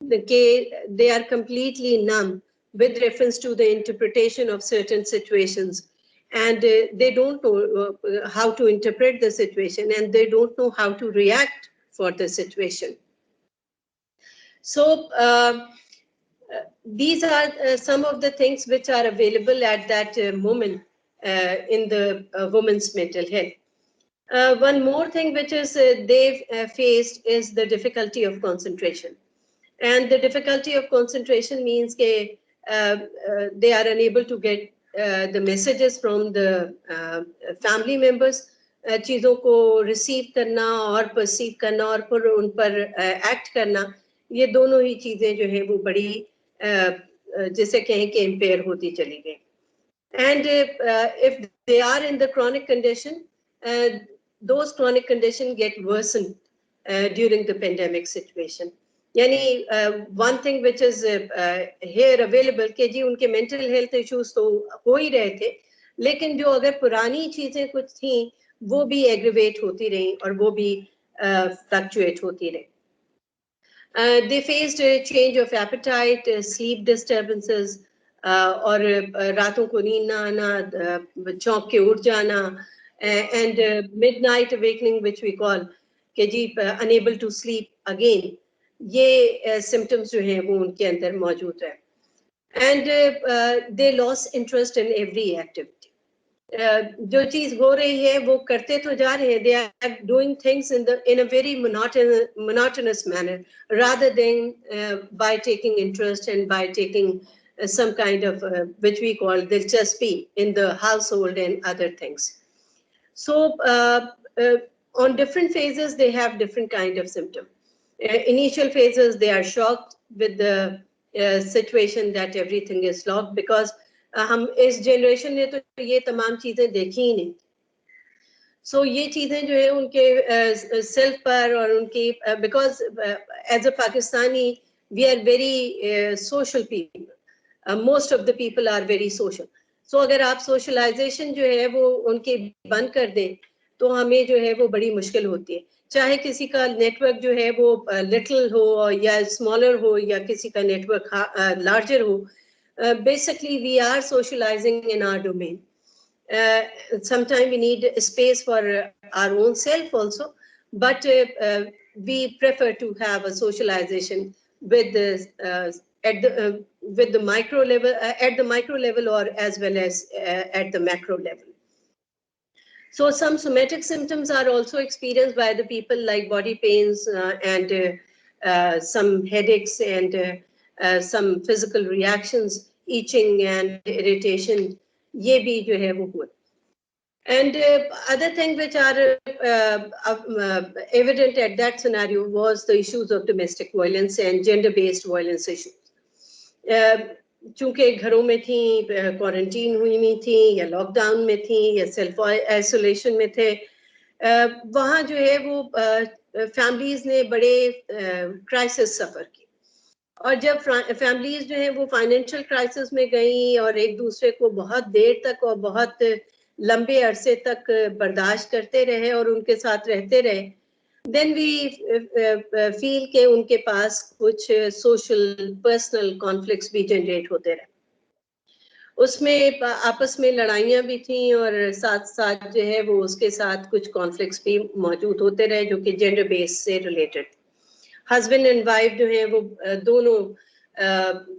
कि they are completely numb with reference to the interpretation of certain situations. And they don't know how to interpret the situation, and they don't know how to react for the situation. So these are some of the things which are available at that moment in the women's mental health. One more thing which is they've faced is the difficulty of concentration. And the difficulty of concentration means that they are unable to get the messages from the family members. चीज़ों को receive करना और perceive करना और फिर उन पर act करना, ये दोनों ही चीजें जो हैं वो बड़ी जैसे कहें कि impair होती चली गई. And if they are in the chronic condition, those chronic conditions get worsened during the pandemic situation. यानी one thing which is here available कि जी उनके mental health issues तो हो ही रहे थे, लेकिन जो अगर पुरानी चीजें कुछ थीं वो भी aggravate होती रहीं और वो भी fluctuate होती रहीं. They faced a change of appetite, sleep disturbances, और रातों को नींद ना आना, चौंक के उठ जाना, and midnight awakening, which we call कि जी unable to sleep again. ये symptoms जो हैं वो उनके अंदर मौजूद है. And they lost interest in every activity. जो चीज हो रही है वो करते तो जा रहे हैं. They are doing things in a very monotonous manner, rather than by taking interest and by taking some kind of which we call dilchaspi in the household and other things. So on different phases they have different kind of symptom. Initial phases they are shocked with the situation that everything is locked, because हम इस generation ने तो ये तमाम चीजें देखी ही नहीं. So ये चीजें जो है उनके सेल्फ पर और उनकी because as a Pakistani we are very social people. Most of the people are very social. So अगर आप socialization जो है वो उनके बंद कर दें तो हमें जो है वो बड़ी मुश्किल होती है. चाहे किसी का नेटवर्क जो है वो little हो या smaller हो या किसी का नेटवर्क larger हो. Basically, we are socializing in our domain. Sometimes we need space for our own self also, but we prefer to have a socialization with the with the micro level, at the micro level, or as well as at the macro level. So some somatic symptoms are also experienced by the people, like body pains and some headaches and some physical reactions, itching and irritation. ये भी जो है वो हुआ. And other thing which are evident at that scenario was the issues of domestic violence and gender-based violence issues. चूंकि घरों में थी, क्वारंटीन हुई थी या लॉकडाउन में थी या सेल्फ आइसोलेशन में थे, वहाँ जो है वो फैमिलीज ने बड़े क्राइसिस सफर की. और जब फैमिलीज जो है वो फाइनेंशियल क्राइसिस में गई और एक दूसरे को बहुत देर तक और बहुत लंबे अरसे तक बर्दाश्त करते रहे और उनके साथ रहते रहे, then we feel कि उनके पास कुछ सोशल पर्सनल कॉन्फ्लिक्ट्स भी जनरेट होते रहे. उसमें आपस में लड़ाइयाँ भी थी और साथ साथ जो है वो उसके साथ कुछ कॉन्फ्लिक्ट्स भी मौजूद होते रहे जो कि जेंडर बेस से रिलेटेड. हस्बैंड एंड वाइफ जो है वो दोनों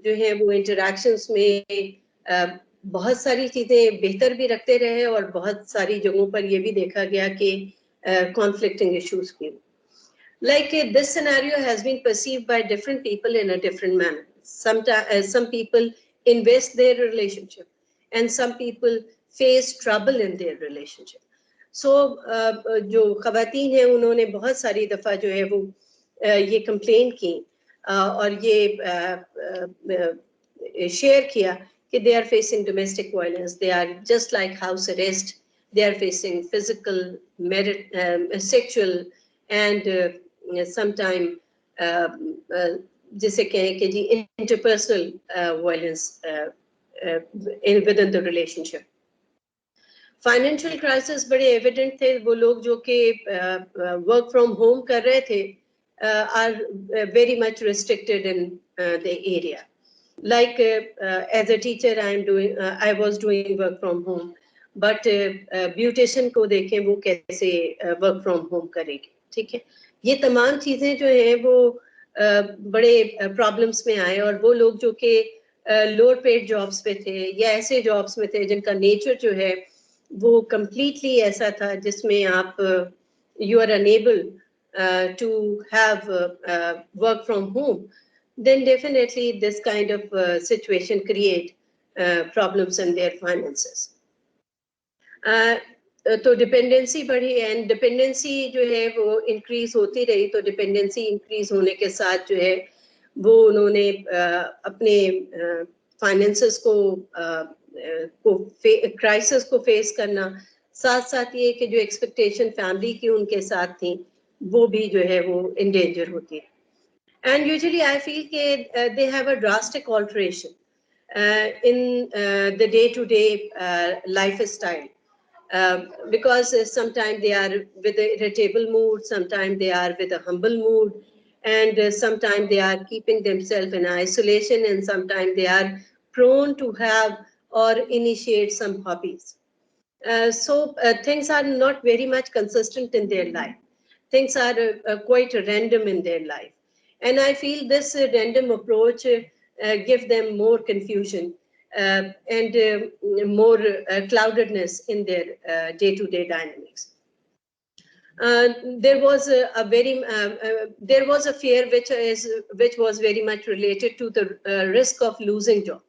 जो है वो इंटरैक्शंस में बहुत सारी चीजें बेहतर भी रखते रहे और बहुत सारी जगहों पर ये भी देखा गया कि conflicting issues भी. Like this scenario has been perceived by different people in a different manner. Sometimes some people invest their relationship and some people face trouble in their relationship. So जो ख़वातीन हैं उन्होंने बहुत सारी दफ़ा जो है वो ये कंप्लेन की और ये शेयर किया कि they are facing domestic violence, they are just like house arrest, they are facing physical, sexual and sometime जिसे कहें कि जी interpersonal violence within the relationship. Financial crisis बड़े evident थे. वो लोग जो कि work from home कर रहे थे are very much restricted in the area. Like as a teacher, I was doing work from home, but beautician को देखें वो कैसे work from home करेगी, ठीक है. ये तमाम चीजें जो है वो बड़े प्रॉब्लम्स में आए और वो लोग जो कि लोअर पेड जॉब्स पे थे या ऐसे जॉब्स में थे जिनका नेचर जो है वो completely ऐसा था जिसमें आप you are unable to have work from home, then definitely this kind of situation create problems in their finances. तो डिपेंडेंसी बढ़ी एंड डिपेंडेंसी जो है वो इंक्रीज होती रही. तो डिपेंडेंसी इंक्रीज होने के साथ जो है वो उन्होंने अपने फाइनेंसेस को क्राइसिस को फेस करना, साथ साथ ये कि जो एक्सपेक्टेशन फैमिली की उनके साथ थी वो भी जो है वो इन डेंजर होती है. And usually I feel that they have a drastic alteration in the day-to-day lifestyle because sometimes they are with an irritable mood, sometimes they are with a humble mood, and sometimes they are keeping themselves in isolation, and sometimes they are prone to have or initiate some hobbies. So things are not very much consistent in their life. Things are quite random in their life. And I feel this random approach gives them more confusion and more cloudedness in their day-to-day dynamics. There was a fear which was very much related to the risk of losing job.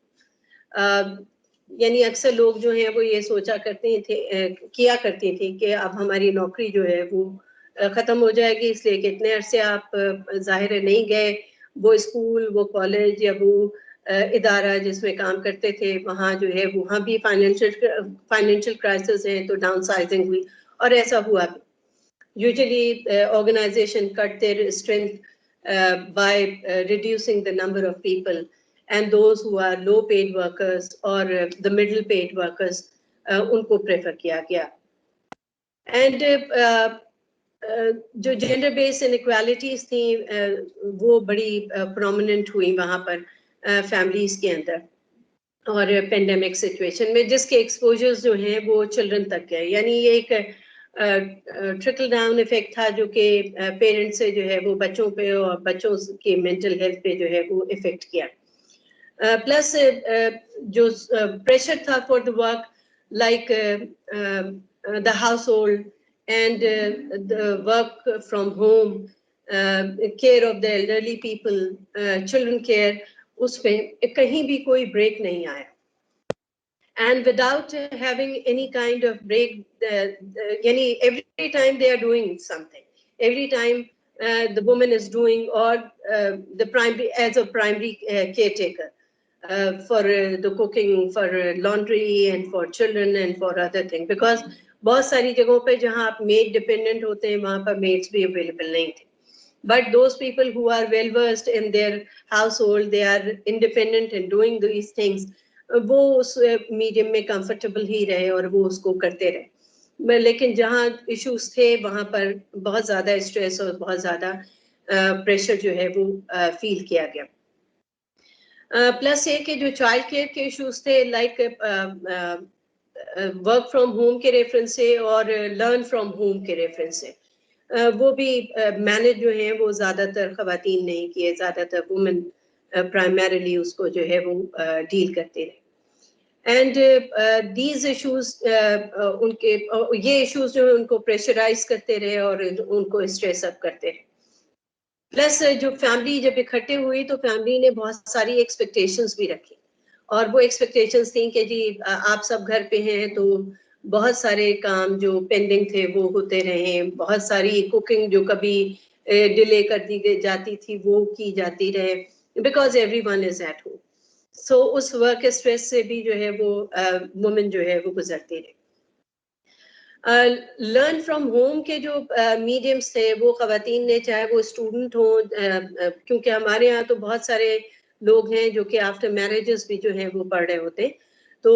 यानी अक्सर लोग जो हैं वो ये सोचा किया करती थी कि अब हमारी नौकरी जो है वो खत्म हो जाएगी, इसलिए कि इतने अरसे आप जाहिर है नहीं गए वो स्कूल, वो कॉलेज या वो इदारा जिसमें काम करते थे, वहाँ जो है वहाँ भी फाइनेंशियल क्राइसिस है तो डाउनसाइजिंग हुई और ऐसा हुआ भी. Usually organization cut their strength by reducing the number of people, and those who are low paid workers or the middle paid workers उनको prefer किया गया. And जो gender based inequalities थी वो बड़ी prominent हुई वहाँ पर families के अंदर और pandemic situation में, जिसके exposures जो हैं वो children तक गए. यानी ये एक ट्रिकल डाउन इफेक्ट था जो कि पेरेंट्स से जो है वो बच्चों पे और बच्चों की मेंटल हेल्थ पे जो है वो इफेक्ट किया. प्लस जो प्रेशर था for the work like the house hold and the work from home, care of the elderly people, children care, उस पे कहीं भी कोई ब्रेक नहीं आया. and without having any kind of break, every time they are doing something, every time the woman is doing, or the primary, as a primary caretaker for the cooking, for laundry, and for children, and for other things. Because बहुत सारी जगहों पे जहाँ आप maid dependent होते हैं, वहाँ पर maids भी available नहीं थे. But those people who are well versed in their household, they are independent and doing these things, वो उस मीडियम में कंफर्टेबल ही रहे और वो उसको करते रहे. लेकिन जहाँ इश्यूज थे वहाँ पर बहुत ज़्यादा स्ट्रेस और बहुत ज़्यादा प्रेशर जो है वो फील किया गया. प्लस ये कि जो चाइल्ड केयर के इश्यूज थे, लाइक वर्क फ्रॉम होम के रेफरेंस से और लर्न फ्रॉम होम के रेफरेंस से, वो भी मैनेज जो है वो ज़्यादातर ख़वातीन नहीं किए, ज़्यादातर वुमेन प्राइमरीली उसको जो है वो डील करते रहे. एंड दीज इश्यूज उनके ये इश्यूज जो है उनको प्रेशराइज करते रहे और उनको स्ट्रेस अप करते रहे. प्लस जो फैमिली जब इकट्ठे हुई तो फैमिली ने बहुत सारी एक्सपेक्टेशंस भी रखी, और वो एक्सपेक्टेशंस थी कि जी आप सब घर पे हैं तो बहुत सारे काम जो पेंडिंग थे वो होते रहे, बहुत सारी कुकिंग जो कभी डिले कर दी जाती थी वो की जाती रहे, because everyone is at home. So उस वर्क स्ट्रेस से भी जो है वो वुमेन जो है वो गुजरती रही. लर्न फ्रॉम होम के जो मीडियम्स थे वो ख़वातीन ने, चाहे वो स्टूडेंट हो, क्योंकि हमारे यहाँ तो बहुत सारे लोग हैं जो कि आफ्टर मैरिजेस भी जो हैं वो पढ़ रहे होते, तो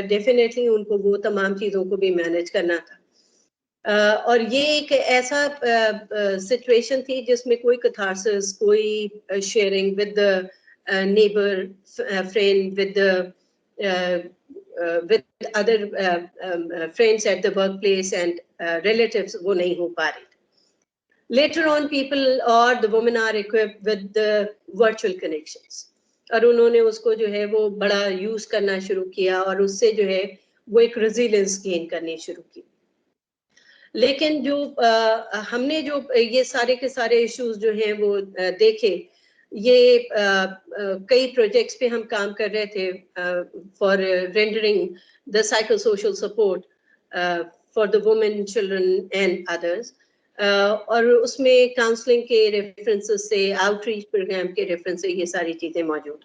डेफिनेटली उनको वो तमाम चीज़ों को भी मैनेज करना था. और ये एक ऐसा सिचुएशन थी जिसमें कोई कथारसिस, कोई sharing with the neighbour, friend, with other friends at the workplace and relatives, वो नहीं हो पा रही. Later on, people or the women are equipped with the virtual connections, और उन्होंने उसको जो है वो बड़ा यूज करना शुरू किया और उससे जो है वो एक रेजिलियंस गेन करनी शुरू की. लेकिन जो हमने जो ये सारे के सारे इश्यूज जो हैं वो देखे, ये कई प्रोजेक्ट्स पे हम काम कर रहे थे for rendering the psycho social support for the women, children and others, और उसमें काउंसलिंग के रेफरेंसेस से, आउटरीच प्रोग्राम के रेफरेंस से ये सारी चीज़ें मौजूद.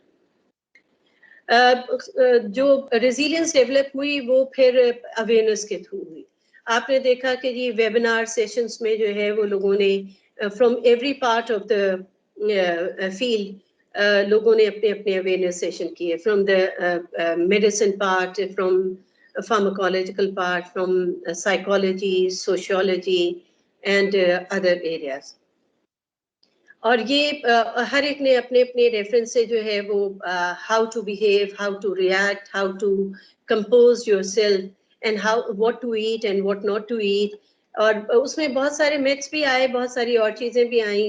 जो रेजिलियंस डेवलप हुई वो फिर अवेयरनेस के थ्रू हुई. आपने देखा कि जी वेबिनार सेशंस में जो है वो लोगों ने from every part of the field लोगों ने अपने अपने अवेयरनेस सेशन किए, from the medicine part, from pharmacological part, from psychology, sociology and other areas. और ये हर एक ने अपने अपने रेफरेंस से जो है वो how to behave, how to react, how to compose yourself, and how what to eat and what not to eat. और उसमें बहुत सारे मिथ्स भी आए, बहुत सारी और चीज़ें भी आई,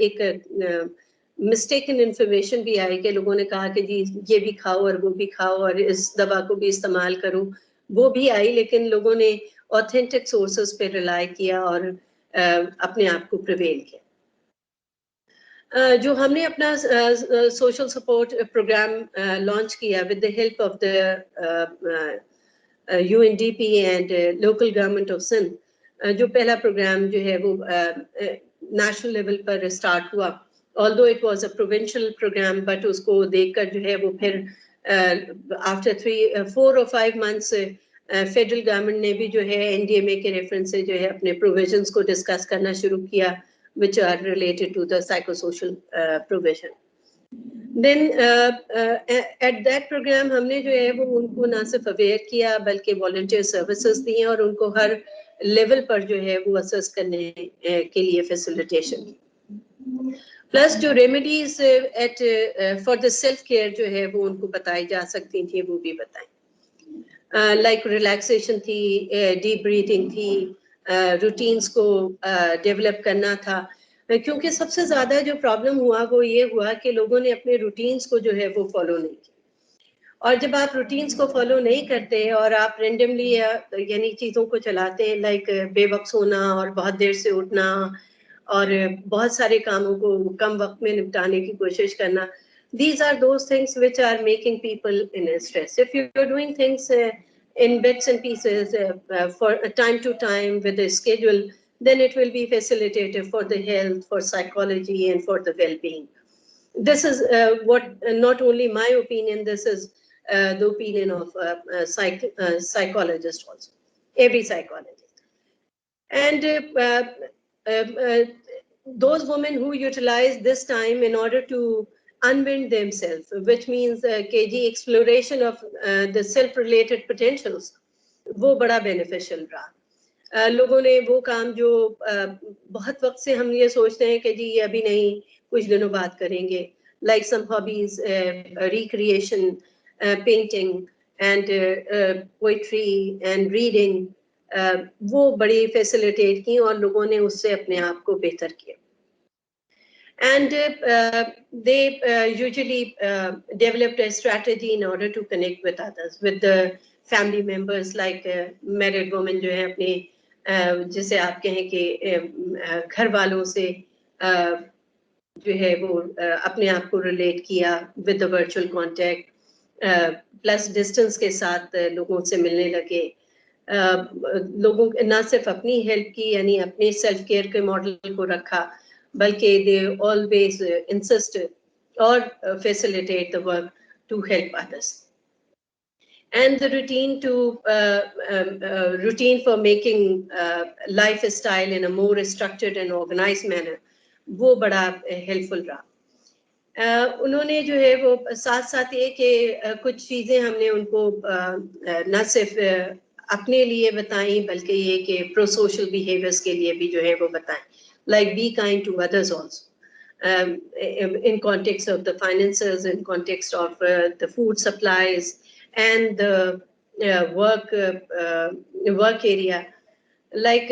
एक मिस्टेकन इन्फॉर्मेशन भी आई कि लोगों ने कहा कि जी ये भी खाओ और वो भी खाओ और इस दवा को भी इस्तेमाल करो, वो भी आई. लेकिन लोगों ने ऑथेंटिक सोर्सेस पे रिलाई किया और अपने आप को प्रिवेल किया. जो हमने अपना सोशल सपोर्ट प्रोग्राम लॉन्च किया with the help of the UNDP and local government of Sindh, जो पहला प्रोग्राम जो है वो नेशनल लेवल पर स्टार्ट हुआ, although it was a provincial program, but उसको देखकर जो है वो फिर after 4 or 5 months federal government ने भी जो है NDMA के रेफरेंस से जो है अपने प्रोविजंस को डिस्कस करना शुरू किया, which are related to the psychosocial provision. Then at that program हमने जो है वो उनको ना सिर्फ अवेयर किया बल्कि volunteer services दी और उनको हर लेवल पर जो है वो असेस करने के लिए फैसिलिटेशन की. प्लस जो remedies at for the self care जो है वो उनको बताई जा सकती थी, वो भी बताएं. लाइक रिलैक्सेशन थी, डीप ब्रीथिंग थी, रूटीन्स को डेवलप करना था, क्योंकि सबसे ज़्यादा जो प्रॉब्लम हुआ वो ये हुआ कि लोगों ने अपने रूटीन्स को जो है वो फॉलो नहीं किया. और जब आप रूटीन्स को फॉलो नहीं करते और आप रेंडमली यानी चीज़ों को चलाते हैं, लाइक बेवक्त सोना और बहुत देर से उठना और बहुत सारे कामों को कम वक्त में निपटाने की कोशिश करना, These are those things which are making people in stress. If you're doing things in bits and pieces for time to time with a schedule, then it will be facilitative for the health, for psychology, and for the well-being. This is what, not only my opinion, this is the opinion of psychologists also, every psychologist. And those women who utilize this time in order to unwind themselves, which means KG exploration of the self-related potentials, वो बड़ा beneficial रहा. लोगों ने वो काम जो बहुत वक्त से हम ये सोचते हैं कि जी ये अभी नहीं, कुछ दिनों बाद करेंगे, like some hobbies, recreation, painting and poetry and reading, वो बड़ी facilitate की और लोगों ने उससे अपने आप को बेहतर किया. And they usually developed a strategy in order to connect with others, with the family members, like married women जो है अपने जैसे आप कहें कि घर वालों से जो है वो अपने आप को relate किया with the virtual contact, plus distance के साथ लोगों से मिलने लगे. लोगों न सिर्फ अपनी हेल्प की यानी अपने सेल्फ केयर के मॉडल को रखा, बल्कि they always insist or facilitate the work to help others. And the routine for making lifestyle in a more structured and organized manner, वो बड़ा helpful रहा. उन्होंने जो है वो साथ साथ ये कि कुछ चीजें हमने उनको न सिर्फ अपने लिए बताई बल्कि ये कि प्रो सोशल बिहेवियर्स के लिए भी जो है वो बताएं, like be kind to others also, in context of the finances, in context of the food supplies and the work area. Like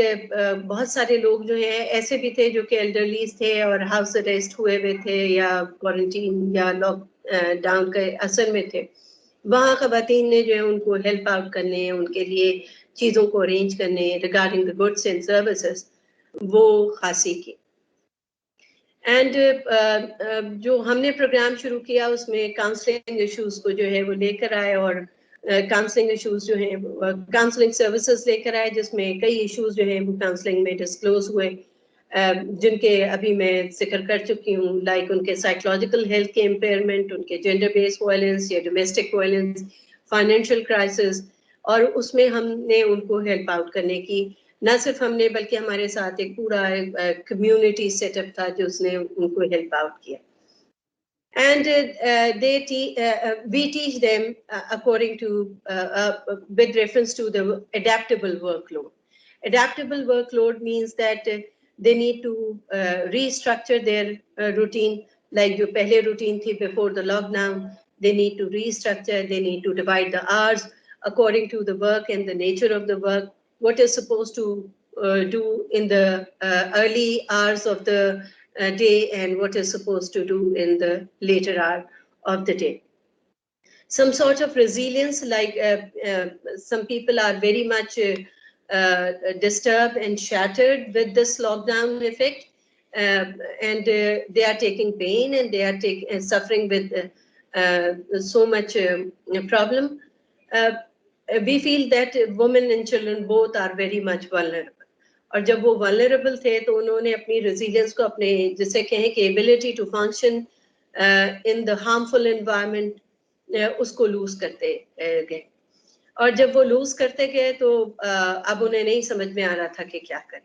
बहुत सारे लोग जो हैं ऐसे भी थे जो कि elderlies थे और हाउस अरेस्ट हुए हुए थे या क्वारंटीन या लॉकडाउन के असर में थे. वहाँ ख़वातीन ने जो है उनको हेल्प आउट करने, उनके लिए चीज़ों को अरेंज करने regarding the goods and services, वो खासी की. एंड जो हमने प्रोग्राम शुरू किया उसमें काउंसलिंग इश्यूज को जो है वो लेकर आए और काउंसलिंग इश्यूज जो हैं काउंसलिंग सर्विसेज लेकर आए, जिसमें कई इश्यूज जो हैं वो काउंसलिंग में डिस्क्लोज हुए, जिनके अभी मैं जिक्र कर चुकी हूँ, लाइक उनके साइकोलॉजिकल हेल्थ के इम्पेयरमेंट, उनके जेंडर बेस्ड वायलेंस या डोमेस्टिक वायलेंस, फाइनेंशियल क्राइसिस. और उसमें हमने उनको हेल्प आउट करने की न सिर्फ हमने बल्कि हमारे साथ एक पूरा कम्युनिटी सेटअप था जो उसने उनको हेल्प आउट किया. And we teach them according to with reference to the adaptable workload. Adaptable workload means that they need to restructure their routine, like जो पहले routine थी before the lockdown. They need to restructure, they need to divide the hours according to the work and the nature of the work, what is supposed to do in the early hours of the day and what is supposed to do in the later hour of the day. Some sort of resilience, like some people are very much disturbed and shattered with this lockdown effect, and they are taking pain and they are suffering with so much problem. We feel that women and children both are very much vulnerable. और जब वो vulnerable थे तो उन्होंने अपनी resilience को अपने जिसे कहें कि ability to function in the harmful environment उसको lose करते गए. और जब वो lose करते गए तो अब उन्हें नहीं समझ में आ रहा था कि क्या करें.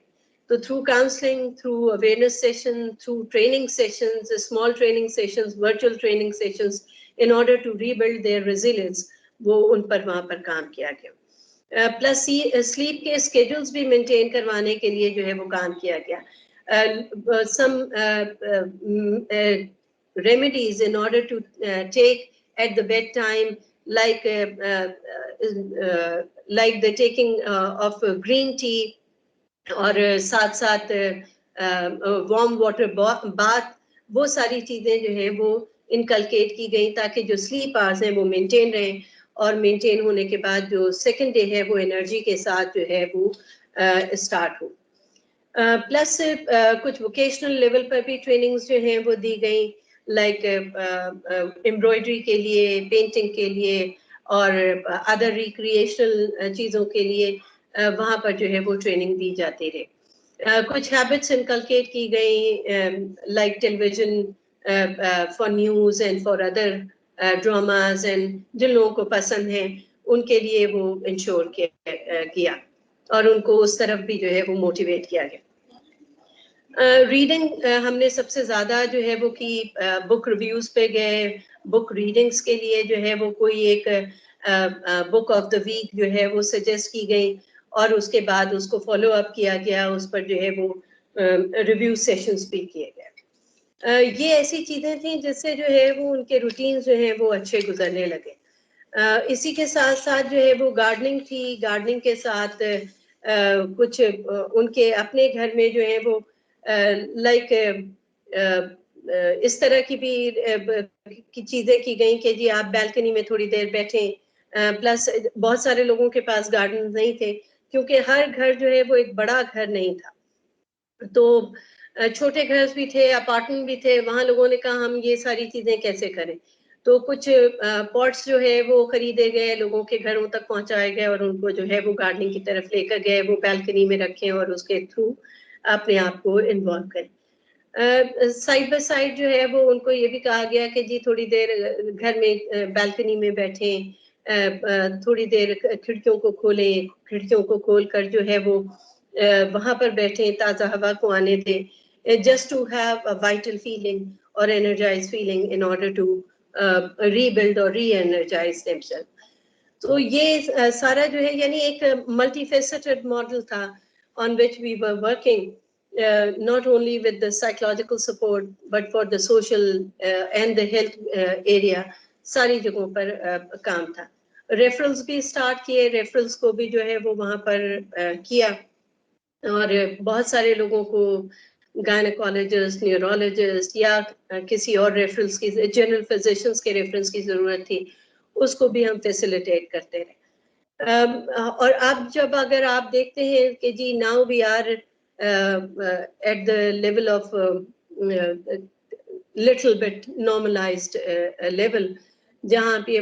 तो through counseling, through awareness session, through training sessions, small training sessions, virtual training sessions, in order to rebuild their resilience, वो उन पर वहाँ पर काम किया गया. प्लस स्लीप के स्केड्यूल्स भी मेंटेन करवाने के लिए जो है वो काम किया गया. Some remedies in order to take at the bed time, like the taking of green tea और साथ साथ warm water bath, वो सारी चीजें जो है वो इनकलकेट की गई ताकि जो स्लीप आवर्स हैं वो मेंटेन रहें और मेंटेन होने के बाद जो सेकंड डे है वो एनर्जी के साथ जो है वो स्टार्ट हो. प्लस कुछ वोकेशनल लेवल पर भी ट्रेनिंग्स जो हैं वो दी गई, like एम्ब्रॉयडरी के लिए, पेंटिंग के लिए और अदर रिक्रिएशनल चीज़ों के लिए वहाँ पर जो है वो ट्रेनिंग दी जाती रही। कुछ हैबिट्स इनकलकेट की गई, like television for news and for other dramas, and जिन लोगों को पसंद है उनके लिए वो इंश्योर किया और उनको उस तरफ भी जो है वो मोटिवेट किया गया। रीडिंग हमने सबसे ज़्यादा जो है वो की बुक रिव्यूज़ पे गए, बुक रीडिंग्स के लिए जो है वो कोई एक बुक ऑफ द वीक जो है वो सजेस्ट की गई और उसके बाद उसको फॉलो अप किया गया, उस पर जो है वो रिव्यू सेशंस भी किए गए। ये ऐसी चीज़ें थी जिससे जो है वो उनके रूटीन जो है वो अच्छे गुजरने लगे। इसी के साथ साथ जो है वो गार्डनिंग थी, गार्डनिंग के साथ कुछ उनके अपने घर में जो है वो लाइक इस तरह की भी चीज़ें की गई कि जी आप बैल्कनी में थोड़ी देर बैठें। प्लस बहुत सारे लोगों के पास गार्डन नहीं थे क्योंकि हर घर जो है वो एक बड़ा घर नहीं था, तो छोटे घर भी थे, अपार्टमेंट भी थे, वहाँ लोगों ने कहा हम ये सारी चीज़ें कैसे करें, तो कुछ पॉट्स जो है वो खरीदे गए, लोगों के घरों तक पहुंचाए गए और उनको जो है वो गार्डनिंग की तरफ लेकर गए, वो बैल्कनी में रखें और उसके थ्रू अपने आप को इन्वॉल्व करें। साइड बाय साइड जो है वो उनको ये भी कहा गया कि जी थोड़ी देर घर में बैल्कनी में बैठें, थोड़ी देर खिड़कियों को खोलें, खिड़कियों को खोल कर जो है वो वहाँ पर बैठें, ताज़ा हवा को आने दें, just to have a vital feeling or energized feeling in order to rebuild or re-energize themselves. तो ये सारा जो है यानी एक multifaceted model था on which we were working, not only with the psychological support but for the social and the health area, सारी जगहों पर काम था। रेफरल्स भी स्टार्ट किए, रेफरल्स को भी जो है वो वहाँ पर किया और बहुत सारे लोगों को गायनेकोलॉजिस्ट, न्यूरोलॉजिस्ट या किसी और रेफरेंस की, जनरल फिजिशियंस के रेफरेंस की ज़रूरत थी, उसको भी हम फैसिलिटेट करते रहे। और अब जब अगर आप देखते हैं कि जी now we are at the level of little bit normalised level, जहाँ आप ये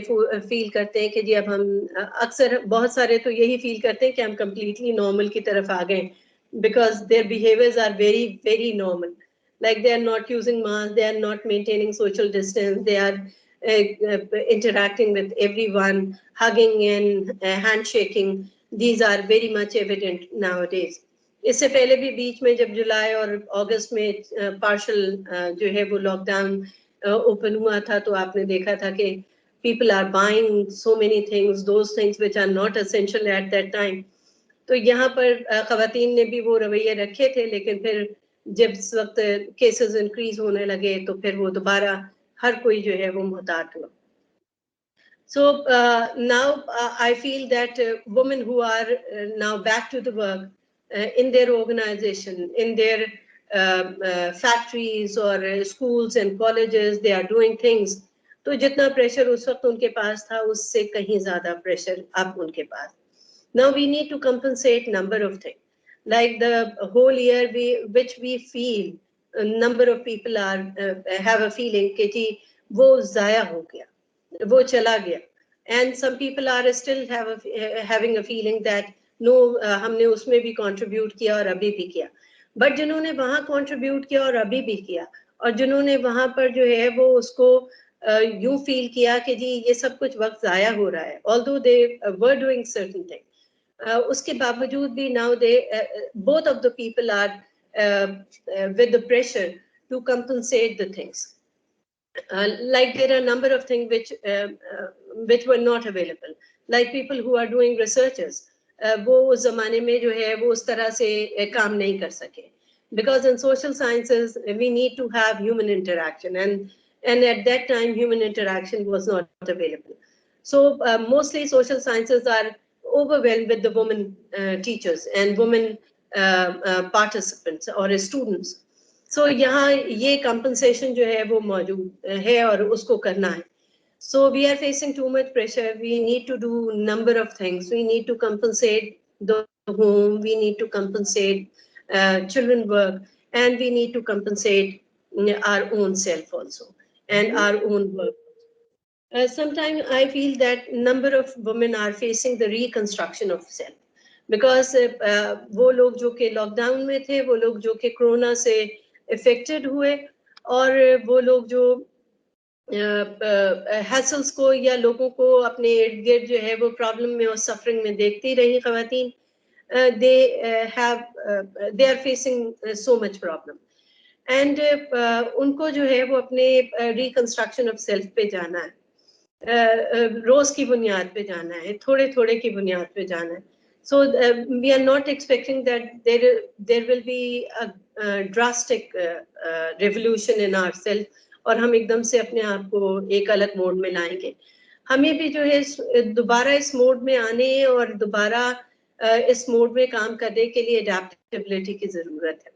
फील करते हैं कि जी अब हम अक्सर बहुत सारे तो यही फील करते हैं कि हम कम्प्लीटली नॉर्मल की तरफ आ गए, because their behaviors are very, very normal. Like they are not using masks, they are not maintaining social distance, they are interacting with everyone, hugging and handshaking. These are very much evident nowadays. इससे पहले भी बीच में जब जुलाई और अगस्त में partial जो है वो लॉकडाउन ओपन हुआ था, तो आपने देखा था कि people are buying so many things, those things which are not essential at that time. तो यहाँ पर ख़वातीन ने भी वो रवैये रखे थे, लेकिन फिर जब इस वक्त केसेस इंक्रीज होने लगे तो फिर वो दोबारा हर कोई जो है वो मुहतात हुआ। So now I feel that women who are now back to the work in their organization, in their factories or schools and colleges, they are doing things. तो जितना प्रेशर उस वक्त उनके पास था उससे कहीं ज़्यादा प्रेशर अब उनके पास। Now we need to compensate number of things. Like the whole year which we feel, a number of people are have a feeling कि जी वो ज़ाया हो गया, वो चला गया, and some people are still having a feeling that no, हमने उसमें भी contribute किया और अभी भी किया, but जिन्होंने वहाँ contribute किया और अभी भी किया और जिन्होंने वहाँ पर जो है वो उसको यूं फील किया कि जी ये सब कुछ वक्त ज़ाया हो रहा है, although they were doing certain things. उसके बावजूद भी now they both of the people are with the pressure to compensate the things. Like there are a number of things which were not available, like people who are doing researches, वो उस ज़माने में जो है वो उस तरह से काम नहीं कर सके, because in social sciences we need to have human interaction, and at that time human interaction was not available. So mostly social sciences are overwhelmed with the women teachers and women participants or students. So यहाँ ये compensation जो है वो मौजूद है और उसको करना है. So we are facing too much pressure. We need to do number of things. We need to compensate the home. We need to compensate children work, and we need to compensate our own self also. and our own work. Sometimes I feel that number of women are facing the reconstruction of self, because वो लोग जो कि lockdown में थे, वो लोग जो कि कोरोना से affected हुए, और वो लोग जो हैसल्स को या लोगों को अपने इर्द गिर्द जो है वो प्रॉब्लम में और सफरिंग में देखती रही खवातीन, they are facing so much problem, and उनको जो है वो अपने रिकंस्ट्रक्शन ऑफ सेल्फ पे जाना है, रोज की बुनियाद पे जाना है, थोड़े थोड़े की बुनियाद पे जाना है. So we are not expecting that there will be a drastic revolution in ourselves, और हम एकदम से अपने आप को एक अलग मोड में लाएंगे. हमें भी जो है दोबारा इस मोड में आने और दोबारा इस मोड में काम करने के लिए adaptability की जरूरत है.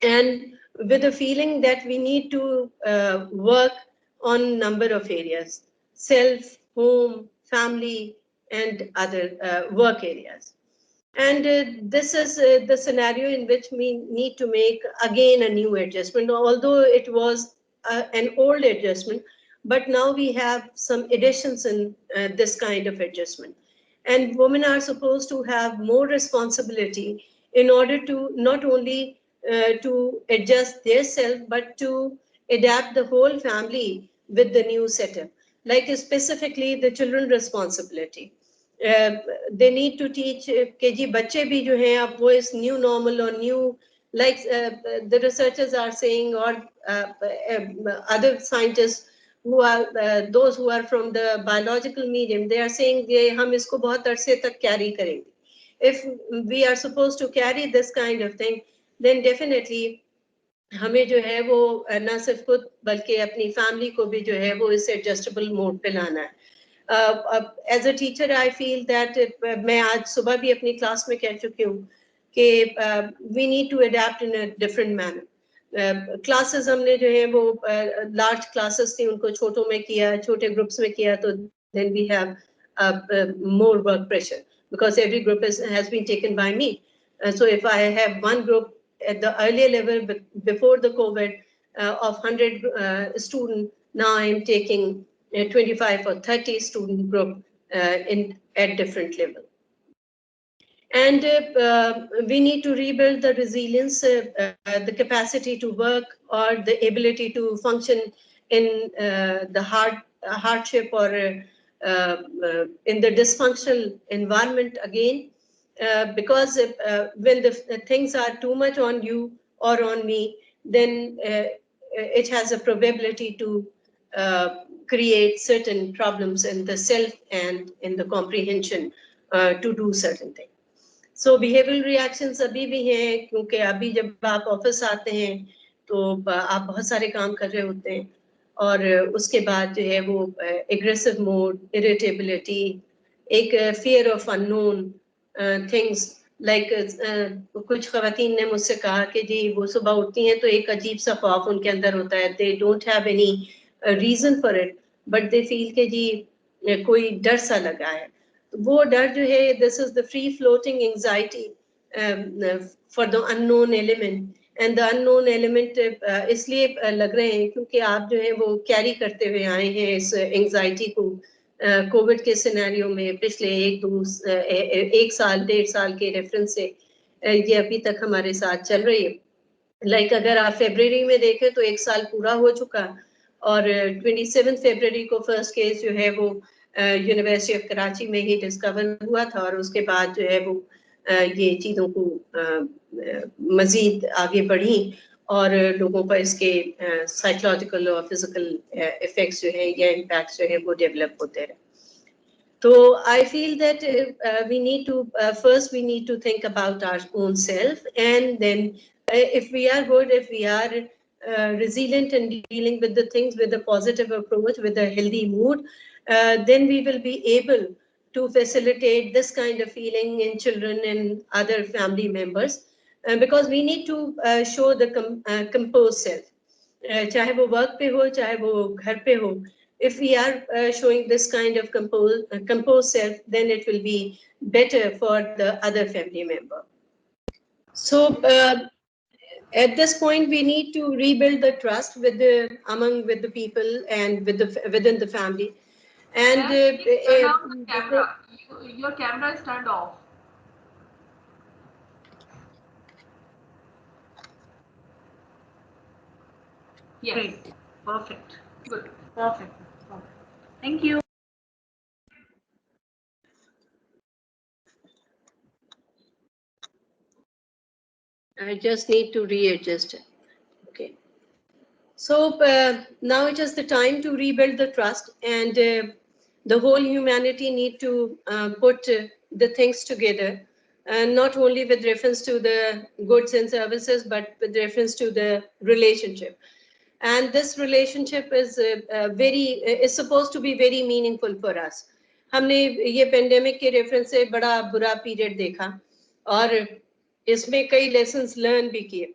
And with the feeling that we need to work on number of areas: self, home, family, and other work areas. And this is the scenario in which we need to make again a new adjustment, although it was an old adjustment, but now we have some additions in this kind of adjustment. And women are supposed to have more responsibility in order to not only to adjust their self, but to adapt the whole family with the new setup, like specifically the children responsibility. They need to teach कि जी बच्चे भी जो हैं अब वो इस new normal or new, like the researchers are saying, or other scientists who are those who are from the biological medium, they are saying कि हम इसको बहुत अरसे तक carry करेंगे. If we are supposed to carry this kind of thing, then definitely हमें जो है वो ना सिर्फ खुद बल्कि अपनी फैमिली को भी जो है वो इस एडजस्टेबल मोड पे लाना है. As a teacher, I feel that मैं आज सुबह भी अपनी क्लास में कह चुकी हूँ कि we need to adapt in a different manner. Classes हमने जो है वो large classes थी, उनको छोटों में किया, छोटे groups में किया, तो then we have more work pressure because every group has been taken by me. So if I have one group at the earlier level before the COVID of 100 students, now I am taking a 25 or 30 student group at different level. And we need to rebuild the resilience, the capacity to work, or the ability to function in the hardship or in the dysfunctional environment again. Because when the things are too much on you or on me, then it has a probability to create certain problems in the self and in the comprehension to do certain things. So behavioral reactions अभी भी हैं, क्योंकि अभी जब आप office आते हैं तो आप बहुत सारे काम कर रहे होते हैं, और उसके बाद जो है वो aggressive mode, irritability, एक fear of unknown things, like कुछ ख़वातीन ने मुझसे कहा कि जी वो सुबह उठती हैं तो एक अजीब सा खौफ उनके अंदर होता है. They don't have any reason for it, but they feel कि जी कोई डर सा लगा है. वो डर जो है, this is the free floating anxiety for the unknown element, and the unknown element इसलिए लग रहे हैं क्योंकि आप जो है वो कैरी करते हुए आए हैं इस एंजाइटी को कोविड के सिनेरियो में पिछले एक साल 1.5 साल के रेफरेंस से ये अभी तक हमारे साथ चल रही है. लाइक अगर आप फरवरी में देखें तो 1 साल पूरा हो चुका, और 27 फरवरी को फर्स्ट केस जो है वो यूनिवर्सिटी ऑफ कराची में ही डिस्कवर हुआ था, और उसके बाद जो है वो ये चीज़ों को मज़ीद आगे बढ़ी और लोगों पर इसके साइकोलॉजिकल और फिजिकल इफेक्ट्स जो है या इम्पैक्ट्स जो है वो डेवलप होते रहे. तो I feel that we need to first we need to think about our own self, and then if we are good, if we are resilient and dealing with the things with a positive approach, with a healthy mood, then we will be able to facilitate this kind of feeling in children and other family members, because we need to show the composed self, चाहे वो work पे हो चाहे वो घर पे हो. If we are showing this kind of composed self, then it will be better for the other family member. So At this point, we need to rebuild the trust with the people and within the family. And turn on the camera. Your camera is turned off. Yes. Great. Perfect. Good. Perfect. Thank you. I just need to readjust it. Okay. So now it is the time to rebuild the trust, and the whole humanity need to put the things together, and not only with reference to the goods and services, but with reference to the relationship. And this relationship is is supposed to be very meaningful for us. हमने ये pandemic के reference से बड़ा बुरा period देखा और इसमें कई लेसन्स लर्न भी किए.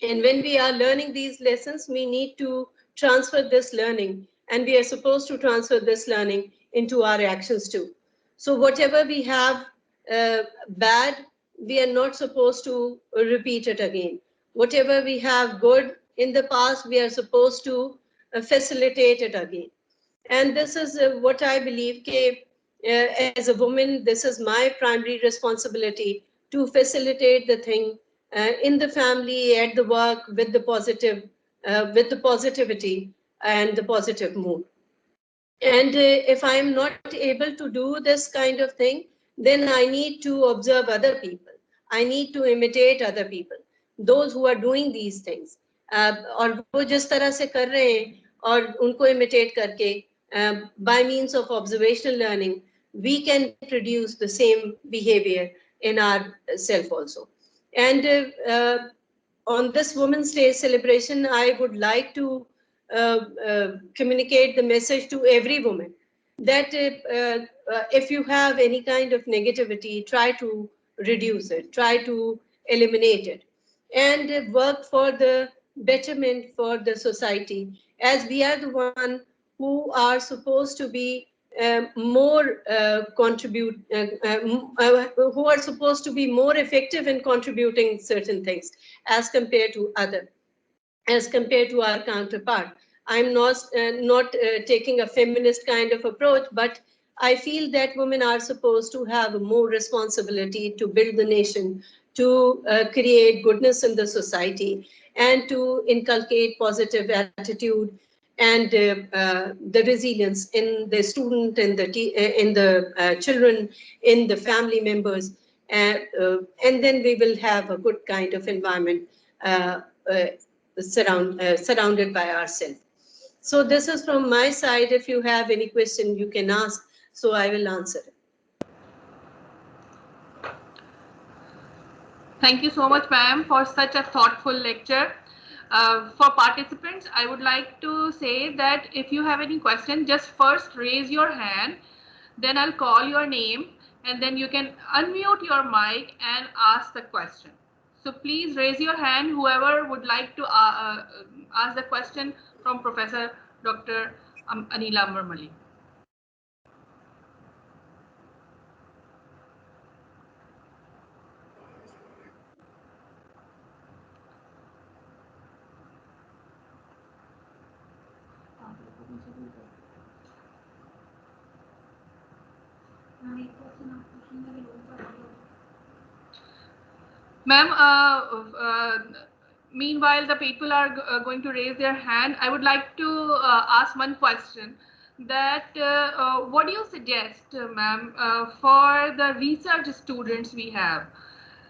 And when we are learning these lessons, we need to transfer this learning, and we are supposed to transfer this learning into our actions too. So whatever we have bad, we are not supposed to repeat it again. Whatever we have good in the past, we are supposed to facilitate it again. And this is what I believe, as a woman, this is my primary responsibility to facilitate the thing in the family, at the work, with the positivity and the positive mood. And if I'm not able to do this kind of thing, then I need to observe other people. I need to imitate other people, those who are doing these things. और वो जिस तरह से कर रहे हैं और उनको imitate करके by means of observational learning, we can produce the same behavior in ourself also. And on this Women's Day celebration, I would like to communicate the message to every woman that if you have any kind of negativity, try to reduce it, try to eliminate it, and work for the betterment for the society, as we are the one who are supposed to be more who are supposed to be more effective in contributing certain things as compared to our counterpart. I'm not taking a feminist kind of approach, but I feel that women are supposed to have more responsibility to build the nation, to create goodness in the society, and to inculcate positive attitude and the resilience in the student, in the children, in the family members, and then we will have a good kind of environment surrounded by ourselves. So this is from my side. If you have any question, you can ask, so I will answer it. Thank you so much, ma'am, for such a thoughtful lecture. For participants, I would like to say that if you have any question, just first raise your hand, then I'll call your name, and then you can unmute your mic and ask the question. So please raise your hand, whoever would like to ask the question from Professor Dr. Anila Ambarmali. Ma'am, meanwhile the people are going to raise their hand, I would like to ask one question, that what do you suggest, ma'am, for the research students we have?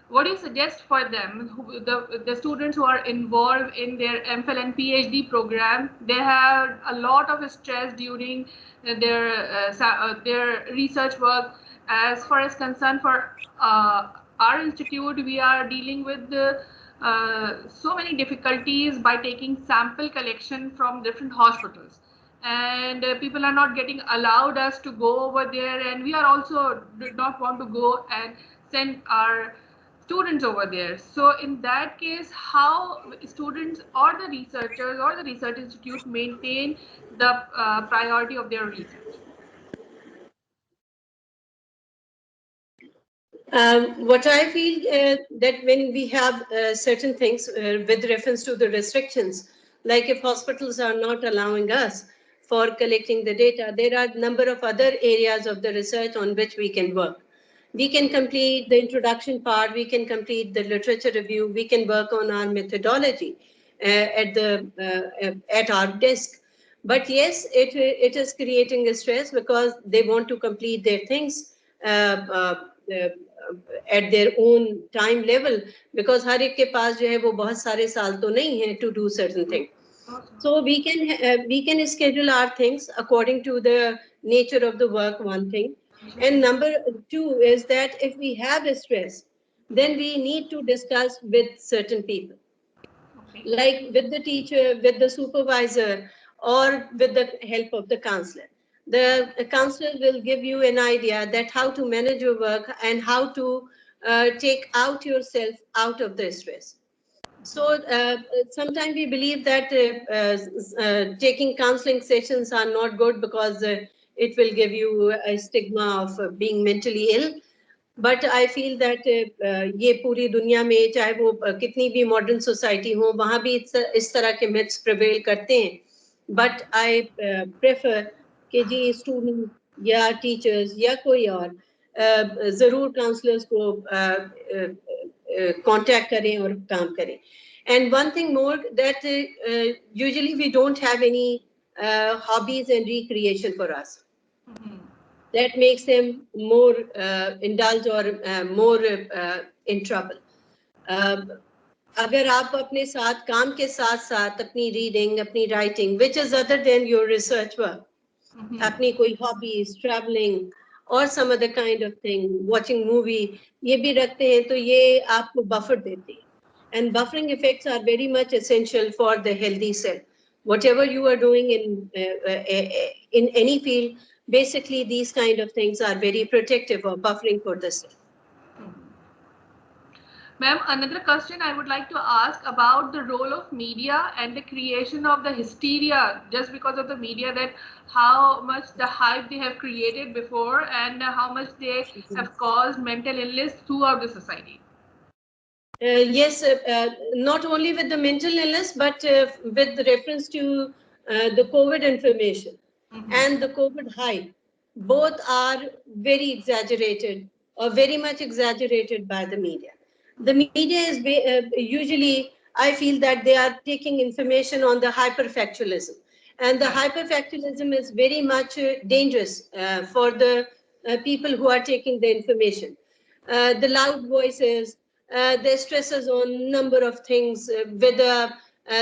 What do you suggest for them, the students who are involved in their MPhil and PhD program? They have a lot of stress during their research work. As far as concerned for our institute, we are dealing with so many difficulties by taking sample collection from different hospitals, and people are not getting allowed us to go over there, and we are also did not want to go and send our students over there. So in that case, how students or the researchers or the research institute maintain the priority of their research? What I feel that when we have certain things with reference to the restrictions, like if hospitals are not allowing us for collecting the data, there are a number of other areas of the research on which we can work. We can complete the introduction part, we can complete the literature review, we can work on our methodology at our desk. But yes, it is creating a stress because they want to complete their things at their own time level, because हर एक के पास जो है वो बहुत सारे साल तो नहीं है to do certain things. So we can schedule our things according to the nature of the work, one thing. And number two is that if we have a stress, then we need to discuss with certain people, like with the teacher, with the supervisor, or with the help of the counselor. The counselor will give you an idea that how to manage your work and how to take out yourself out of the stress. So sometimes we believe that taking counseling sessions are not good because it will give you a stigma of being mentally ill. But I feel that ये पूरी दुनिया में चाहे वो कितनी भी modern society हो वहाँ भी इस तरह के मिथ्स प्रिवेल करते हैं. बट आई प्रेफर कि जी स्टूडेंट या टीचर्स या कोई और जरूर काउंसलर्स को कांटेक्ट करें और काम करें. And one thing more, that usually we don't have any hobbies and recreation for us. That makes them more indulge or more in trouble. अगर आप अपने साथ काम के साथ साथ अपनी रीडिंग, अपनी writing, which is other than your research work, अपनी कोई hobbies, traveling or some other kind of thing, watching movie, ये भी रखते हैं तो ये आपको buffer देते हैं. And buffering effects are very much essential for the healthy cell. Whatever you are doing in any field, basically these kind of things are very protective or buffering for the cell. Ma'am, another question I would like to ask about the role of media and the creation of the hysteria just because of the media, that how much the hype they have created before and how much they have caused mental illness throughout the society. Yes, not only with the mental illness, but with reference to the COVID information and the COVID hype, both are very exaggerated or very much exaggerated by the media. The media is usually, I feel that they are taking information on the hyperfactualism. And the hyperfactualism is very much dangerous for the people who are taking the information. The loud voices, the stresses on number of things, whether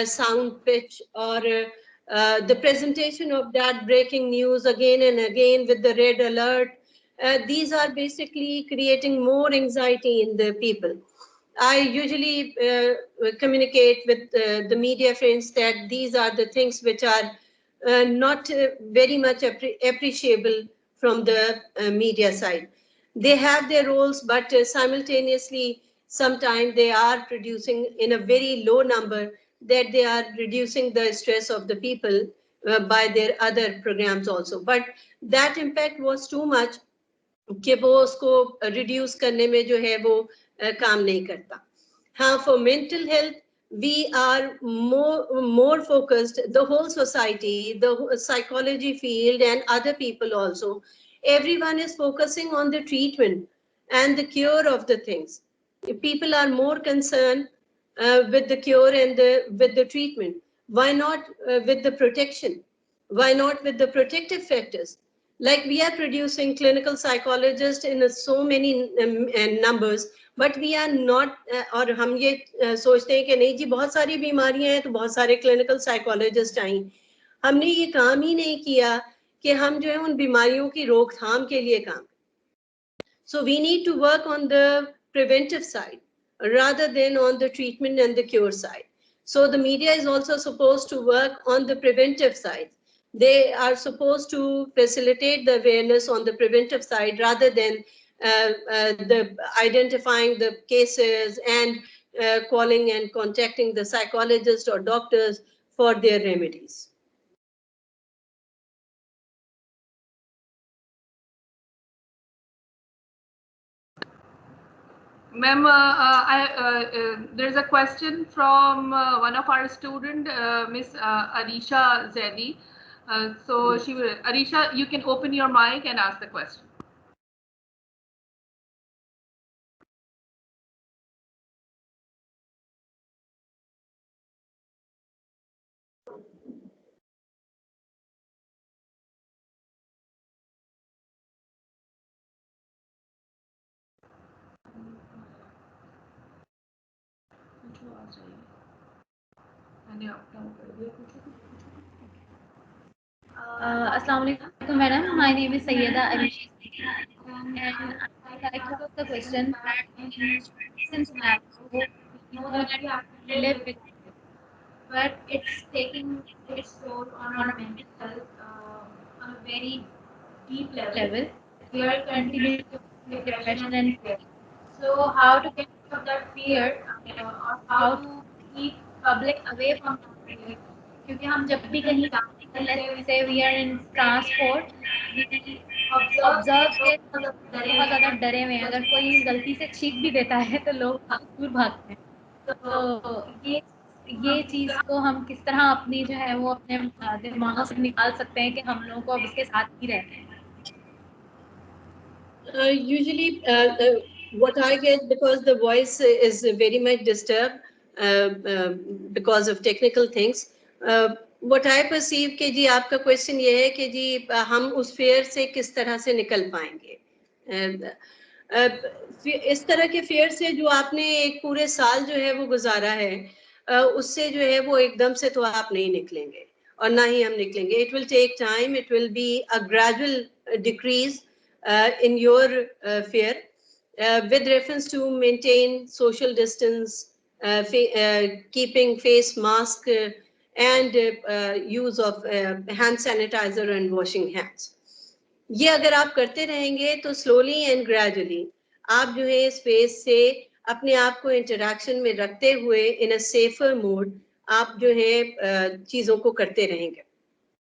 sound pitch or the presentation of that breaking news again and again with the red alert. These are basically creating more anxiety in the people. I usually communicate with the media friends that these are the things which are not very much appreciable from the media side. They have their roles, but simultaneously, sometimes they are producing in a very low number that they are reducing the stress of the people by their other programs also. But that impact was too much कि वो उसको reduce करने में जो है वो काम नहीं करता. हाँ, for mental health, we are more focused, the whole society, the psychology field and other people also, everyone is focusing on the treatment and the cure of the things. People are more concerned with the cure and with the treatment. Why not with the protection? Why not with the protective factors? Like we are producing clinical psychologists in so many numbers, but we are not, और हम ये सोचते हैं कि नहीं जी बहुत सारी बीमारियां हैं तो बहुत सारे clinical psychologists आए. हमने ये काम ही नहीं किया कि हम जो है उन बीमारियों की रोकथाम के लिए काम. So we need to work on the preventive side rather than on the treatment and the cure side. So the media is also supposed to work on the preventive side. They are supposed to facilitate the awareness on the preventive side rather than the identifying the cases and calling and contacting the psychologists or doctors for their remedies. Ma'am, there's a question from one of our student, Miss Arisha Zaidi. So she will, Arisha, you can open your mic and ask the question. Assalamu alaikum, madam. My name is Sayyeda Arisha, and I would like to ask the question that in recent scenarios, we know that we have to live with it, but it's taking its toll on our mental health on a very deep level. We are continuing with depression and fear. So, how to get rid of that fear, or how to keep public away from that fear? क्योंकि हम जब भी कहीं जाते हैं, let's say we are in transport, we observe के बहुत ज़्यादा डरे हुए हैं. अगर कोई गलती से छींक भी देता है तो लोग दूर भागते हैं. तो ये चीज़ को हम किस तरह अपनी जो है वो अपने दिमागों से निकाल सकते हैं कि हम लोगों को अब इसके साथ ही रहते हैं. Usually, what I get, because the voice is very much disturbed because of technical things, what I perceive कि जी आपका क्वेश्चन ये है कि जी हम उस फेयर से किस तरह से निकल पाएंगे. इस तरह के फेयर से जो आपने एक पूरे साल जो है वो गुजारा है, उससे जो है वो एकदम से तो आप नहीं निकलेंगे और ना ही हम निकलेंगे. It will take time. It will be a gradual decrease in your fear, with reference to maintain social distance, keeping face mask, and use of hand sanitizer and washing hands. ये अगर आप करते रहेंगे तो स्लोली एंड ग्रेजुअली आप जो है space से अपने आप को इंटरैक्शन में रखते हुए इन अ सेफर मोड आप जो है चीजों को करते रहेंगे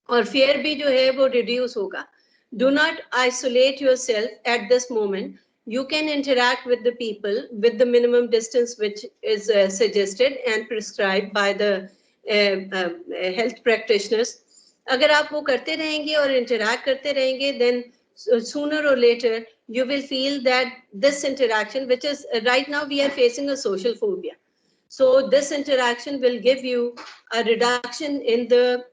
और फियर भी जो है वो रिड्यूस होगा. Do not isolate yourself at this moment. You can interact with the people with the minimum distance which is suggested and prescribed by the health practitioners. अगर आप वो करते रहेंगे और interact करते रहेंगे, then sooner or later you will feel that this interaction, which is right now we are facing a social phobia. So this interaction will give you a reduction in the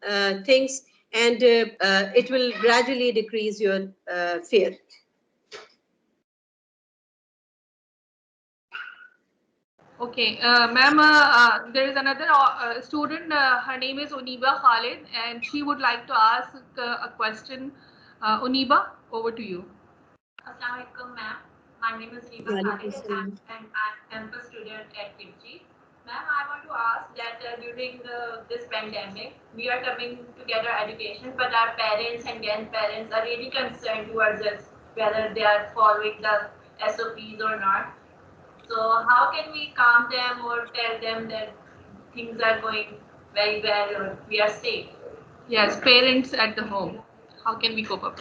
things, and it will gradually decrease your fear. Okay, ma'am, there is another student, her name is Uniba Khalid, and she would like to ask a question. Uniba, over to you. Assalamu alaikum, ma'am. My name is Uniba Khalid, and I'm campus student at KIMCHI. Ma'am, I want to ask that during this pandemic, we are coming together education, but our parents and grandparents are really concerned towards us, whether they are following the SOPs or not. So how can we calm them or tell them that things are going very well or we are safe? Yes, parents at the home. How can we cope up?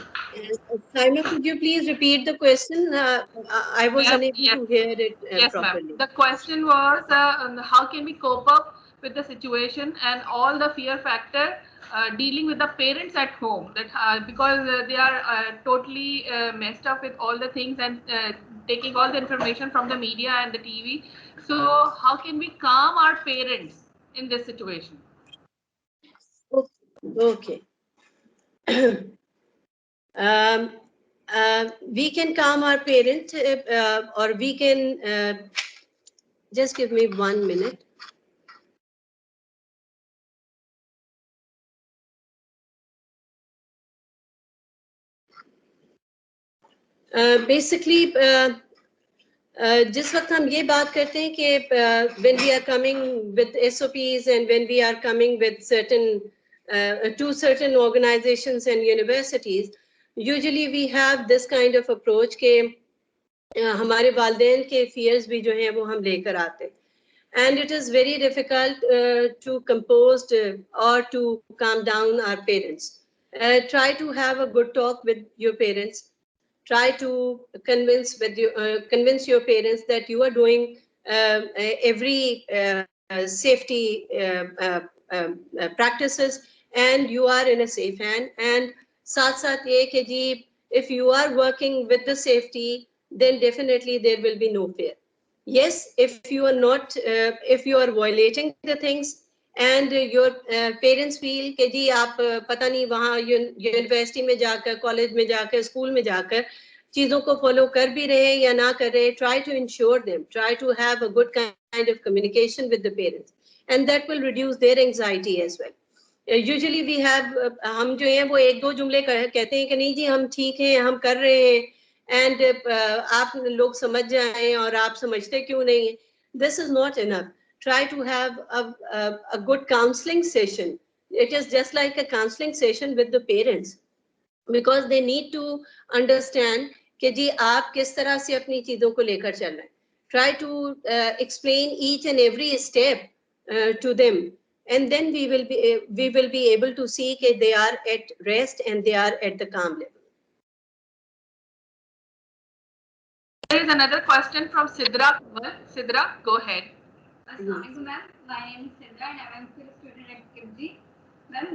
Saima, could you please repeat the question? I was unable to hear it properly. Ma'am. The question was, how can we cope up with the situation and all the fear factor dealing with the parents at home, that because they are totally messed up with all the things and taking all the information from the media and the TV. So how can we calm our parents in this situation? Okay. We can calm our parents, or we can just give me 1 minute. Basically, जिस वक्त हम ये बात करते हैं कि when we are coming with SOPs and when we are coming with certain to certain organizations and universities, usually we have this kind of approach कि हमारे वालिदैन के fears भी जो हैं वो हम लेकर आते हैं. And it is very difficult to compose or to calm down our parents. Try to have a good talk with your parents. try to convince your parents that you are doing every safety practices and you are in a safe hand. And साथ ये कि जी, if you are working with the safety, then definitely there will be no fear. Yes, if you are not, if you are violating the things and your parents feel कि जी आप पता नहीं वहाँ university में जाकर, कॉलेज में जाकर, school में जाकर चीजों को फॉलो कर भी रहे या ना कर रहे, try to ensure them, try to have a good kind of communication with the parents, and that will reduce their anxiety as well. Usually we have हम जो हैं वो एक दो जुमले कहते हैं कि नहीं जी हम ठीक हैं, हम कर रहे हैं, and आप लोग समझ जाएं और आप समझते क्यों नहीं हैं. This is not enough. Try to have a good counseling session. It is just like a counseling session with the parents, because they need to understand कि जी आप किस तरह से अपनी चीजों को लेकर चल रहे हैं. Try to explain each and every step to them, and then we will be able to see that they are at rest and they are at the calm level. There is another question from Sidra. Sidra, go ahead. Assalamualaikum ma'am. My name is Sidra and I am a student at KIMG. Ma'am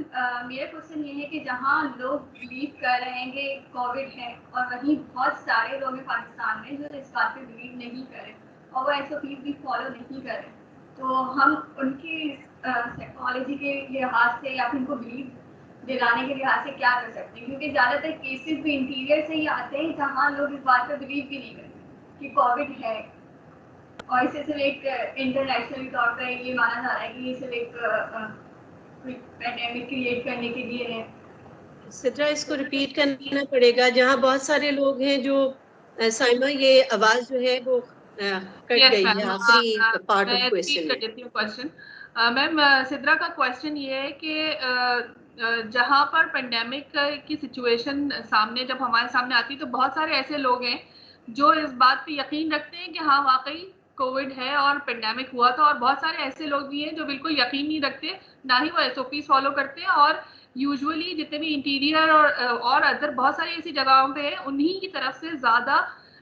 मेरा question ये है कि जहाँ लोग believe कर रहे हैं कि कोविड है और वहीं बहुत सारे लोग हैं पाकिस्तान में जो इस बात पे बिलीव नहीं कर रहे और वो SOPs भी फॉलो नहीं कर रहे, तो हम उनकी साइकोलॉजी के लिहाज से या फिर उनको बिलीव दिलाने के लिहाज से क्या कर सकते हैं, क्योंकि ज़्यादातर केसेस भी इंटीरियर से ही आते हैं जहाँ लोग इस बात पर बिलीव भी नहीं करते कि कोविड है, और इसे सिर्फ एक इंटरनेशनल तौर पर ये माना जा रहा है कि ये सिर्फ एक पैंडेमिक क्रिएट करने के लिए है. सिद्रा, इसको रिपीट करना पड़ेगा, जहाँ बहुत सारे लोग हैं जो साइमा ये आवाज जो है वो कट गई है आखिरी पार्ट ऑफ क्वेश्चन में. देती हूँ क्वेश्चन. मैम सिद्रा का क्वेश्चन ये है कि जहाँ पर पेंडेमिक की सिचुएशन सामने जब हमारे सामने आती है तो बहुत सारे ऐसे लोग हैं जो इस बात पे यकीन रखते हैं कि हाँ वाकई कोविड है और पेंडेमिक हुआ था, और बहुत सारे ऐसे लोग भी हैं जो बिल्कुल यकीन नहीं रखते, ना ही वो SOPs फॉलो करते हैं, और यूजुअली जितने भी इंटीरियर और अदर बहुत सारी ऐसी जगहों पे हैं उन्हीं की तरफ से ज़्यादा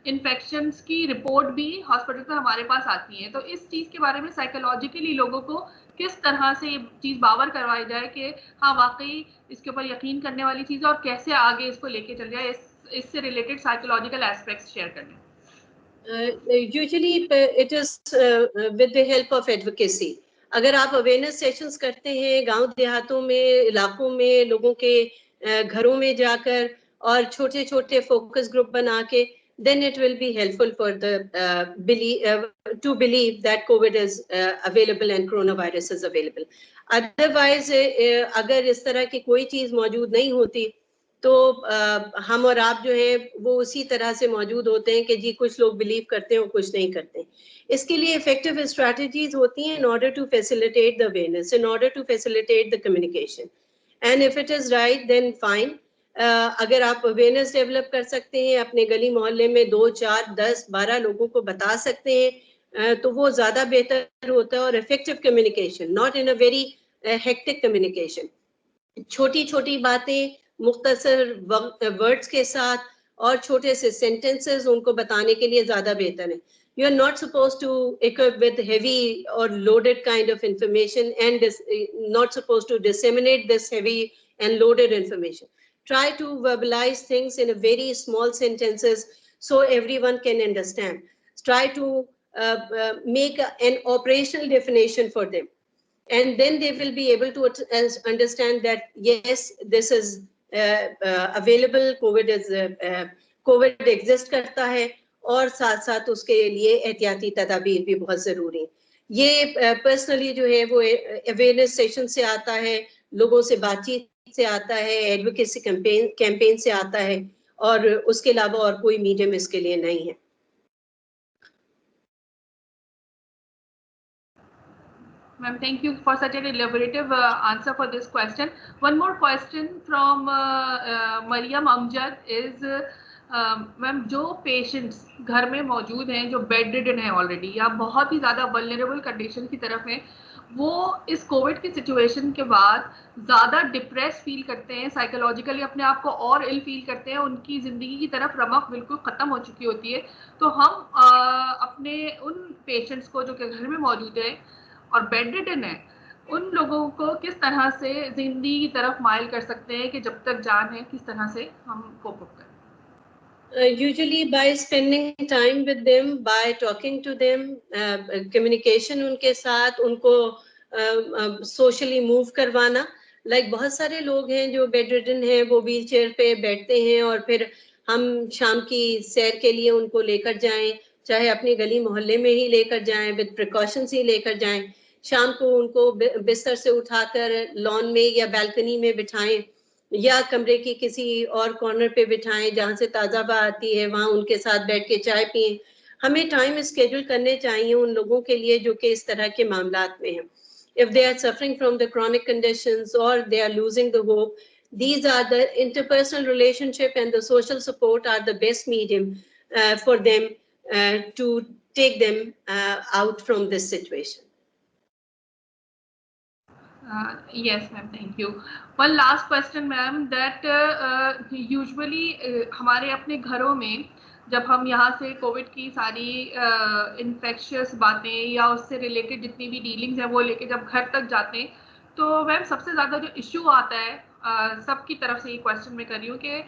इन्फेक्शंस की रिपोर्ट भी हॉस्पिटल पे हमारे पास आती है. तो इस चीज़ के बारे में साइकोलॉजिकली लोगों को किस तरह से ये चीज़ बावर करवाई जाए कि हाँ वाकई इसके ऊपर यकीन करने वाली चीज़ है, और कैसे आगे इसको लेके चल जाए, इससे रिलेटेड साइकोलॉजिकल एस्पेक्ट्स शेयर करने. Usually it is with the help of advocacy. अगर आप अवेयरनेस सेशंस करते हैं गांव देहातों में, इलाकों में, लोगों के घरों में जाकर और छोटे छोटे फोकस ग्रुप बना के, then it will be helpful for the to believe that COVID is available and coronavirus is available. Otherwise अगर इस तरह की कोई चीज मौजूद नहीं होती तो हम और आप जो है वो उसी तरह से मौजूद होते हैं कि जी कुछ लोग बिलीव करते हैं और कुछ नहीं करते. इसके लिए इफेक्टिव स्ट्रैटेजीज होती हैं in order to facilitate the awareness, in order to facilitate the communication, and if it is right then fine. अगर आप अवेयरनेस डेवलप कर सकते हैं, अपने गली मोहल्ले में 2, 4, 10, 12 लोगों को बता सकते हैं, तो वो ज्यादा बेहतर होता है. और effective communication, not in a very hectic communication, छोटी छोटी बातें मुख्तसर वर्ड्स के साथ और छोटे से सेंटेंसेस उनको बताने के लिए ज्यादा बेहतर है. You are not supposed to equip with heavy or loaded kind of information and not supposed to disseminate this heavy and loaded information. Try to verbalize things in a very small sentences so everyone can understand. Try to make an operational definition for them, and then they will be able to understand that yes, this is available, COVID exist करता है, और साथ साथ उसके लिए एहतियाती तदाबीर भी बहुत जरूरी है. ये पर्सनली जो है वो अवेयरनेस सेशन से आता है, लोगों से बातचीत से आता है, एडवोकेसी कैंपेन से आता है, और उसके अलावा और कोई मीडियम इसके लिए नहीं है. Ma'am, thank you for such an elaborative answer for this question. One more question from Mariam Amjad is, ma'am जो पेशेंट्स घर में मौजूद हैं जो बेड रिडन है ऑलरेडी या बहुत ही ज़्यादा वल्नरेबल कंडीशन की तरफ हैं, वो इस कोविड की सिचुएशन के बाद ज़्यादा डिप्रेस फील करते हैं, साइकोलॉजिकली अपने आप को और इल फील करते हैं, उनकी ज़िंदगी की तरफ रमक बिल्कुल ख़त्म हो चुकी होती है। तो हम अपने उन पेशेंट्स को जो कि घर में मौजूद है और बेड रिडन है, उन लोगों को किस तरह से ज़िंदगी की तरफ माइल कर सकते हैं कि जब तक जान है, किस तरह से हम कोप अप करें? Usually by spending time with them, by talking to them, communication उनके साथ, उनको socially move करवाना. Like बहुत सारे लोग हैं जो bedridden हैं, वो wheelchair पे बैठते हैं और फिर हम शाम की सैर के लिए उनको लेकर जाएं, चाहे अपनी गली मोहल्ले में ही लेकर जाएं, with precautions ही लेकर जाएं. शाम को उनको बिस्तर से उठाकर लॉन में या बालकनी में बिठाएं या कमरे की किसी और कॉर्नर पे बिठाएं जहां से ताज़ा हवा आती है, वहां उनके साथ बैठ के चाय पिएं. हमें टाइम स्केड्यूल करने चाहिए उन लोगों के लिए जो कि इस तरह के मामलात में हैं. If they are suffering from the chronic conditions or they are losing the hope, these are the interpersonal relationship and the social support are the best medium for them to take them out from this situation. Yes, ma'am. Thank you. One last question, ma'am. That usually हमारे अपने घरों में जब हम यहाँ से Covid की सारी इन्फेक्शियस बातें या उससे रिलेटेड जितनी भी डीलिंग्स हैं वो लेके जब घर तक जाते हैं, तो मैम सबसे ज़्यादा जो इश्यू आता है सबकी तरफ से ये क्वेश्चन मैं कर रही हूँ कि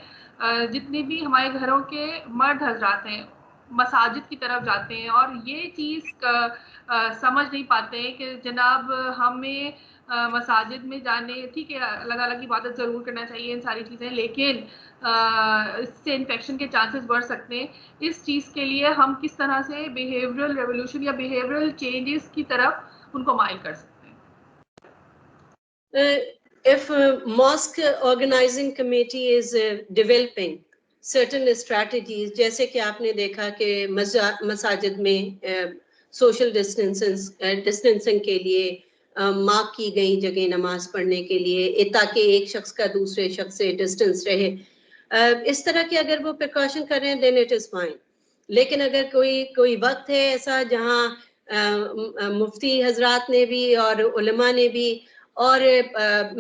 जितने भी हमारे घरों के मर्द हजरात हैं मसाजिद की तरफ जाते हैं और ये चीज़ समझ नहीं पाते हैं कि जनाब हमें मसाजिद में जाने, ठीक है, अलग अलग इबादत ज़रूर करना चाहिए, इन सारी चीज़ें, लेकिन इससे इन्फेक्शन के चांसेस बढ़ सकते हैं. इस चीज़ के लिए हम किस तरह से बिहेवियरल रेवोल्यूशन या बिहेवियरल चेंजेस की तरफ उनको माइल कर सकते हैं? If mosque organizing committee is developing certain strategies, जैसे कि आपने देखा कि मसाजिद में social distancing के लिए मार्क की गई जगह नमाज पढ़ने के लिए ताकि एक शख्स का दूसरे शख्स से डिस्टेंस रहे, इस तरह के अगर वो प्रिकॉशन कर रहे हैं देन इट इज फाइन. लेकिन अगर कोई वक्त है ऐसा जहां मुफ्ती हजरात ने भी और उलमा ने भी और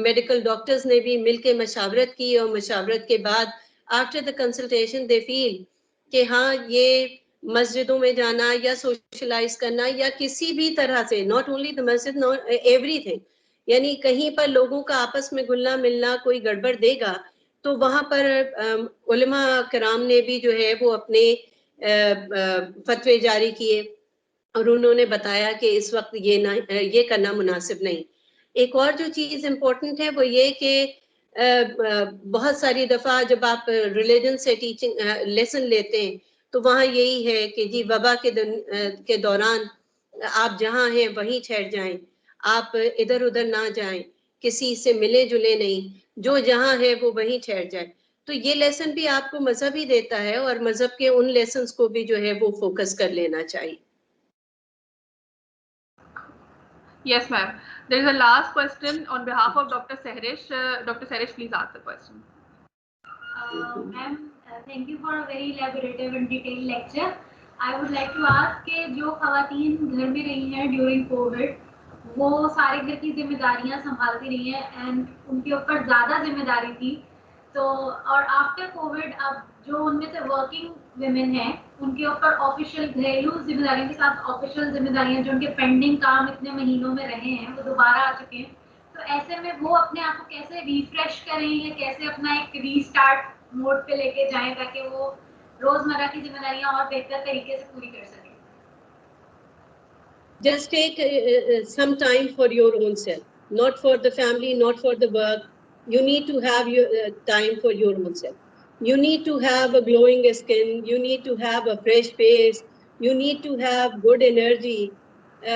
मेडिकल डॉक्टर्स ने भी मिलकर मशावरत की और मशावरत के बाद after the consultation they feel कि हाँ ये मस्जिदों में जाना या सोशलाइज करना या किसी भी तरह से, नॉट ओनली द मस्जिद, नॉट एवरीथिंग, यानी कहीं पर लोगों का आपस में घुलना मिलना कोई गड़बड़ देगा तो वहां पर उलमा कराम ने भी जो है वो अपने फतवे जारी किए और उन्होंने बताया कि इस वक्त ये करना मुनासिब नहीं. एक और जो चीज इम्पोर्टेंट है वो ये कि बहुत सारी दफा जब आप रिलीजन से टीचिंग लेसन लेते हैं तो वहाँ यही है कि जी वबा के दौरान आप जहाँ हैं वहीं ठहर जाएं, आप इधर उधर ना जाएं, किसी से मिले जुले नहीं, जो जहाँ है वो वहीं ठहर जाए. तो ये लेसन भी आपको मजहब ही देता है और मजहब के उन लेसन्स को भी जो है वो फोकस कर लेना चाहिए. Yes, ma'am. There is a last question on behalf of Dr. Sehrish. Dr. Sehrish, please ask the question. Ma'am, thank you for a very elaborative and detailed lecture. I would like to ask कि जो ख़वातीन घर में रही हैं during Covid, वो सारे घर की जिम्मेदारियां संभालती रही हैं एंड उनके ऊपर ज़्यादा जिम्मेदारी थी. तो और आफ्टर कोविड अब जो उनमें से वर्किंग वुमेन हैं उनके ऊपर ऑफिशियल घरेलू जिम्मेदारियों के साथ ऑफिशियल जिम्मेदारियां जो उनके पेंडिंग काम इतने महीनों में रहे हैं वो दोबारा आ चुके हैं. तो ऐसे में वो अपने आप को कैसे रिफ्रेश करें या कैसे अपना एक रीस्टार्ट मोड पे लेके जाएं ताकि वो रोजमर्रा की जिम्मेदारियां और बेहतर तरीके से पूरी कर सकें. Just take some time for your own self, not for the family, not for the work. You need to have your time for your own self. You need to have a glowing skin. You need to have a fresh face. You need to have good energy.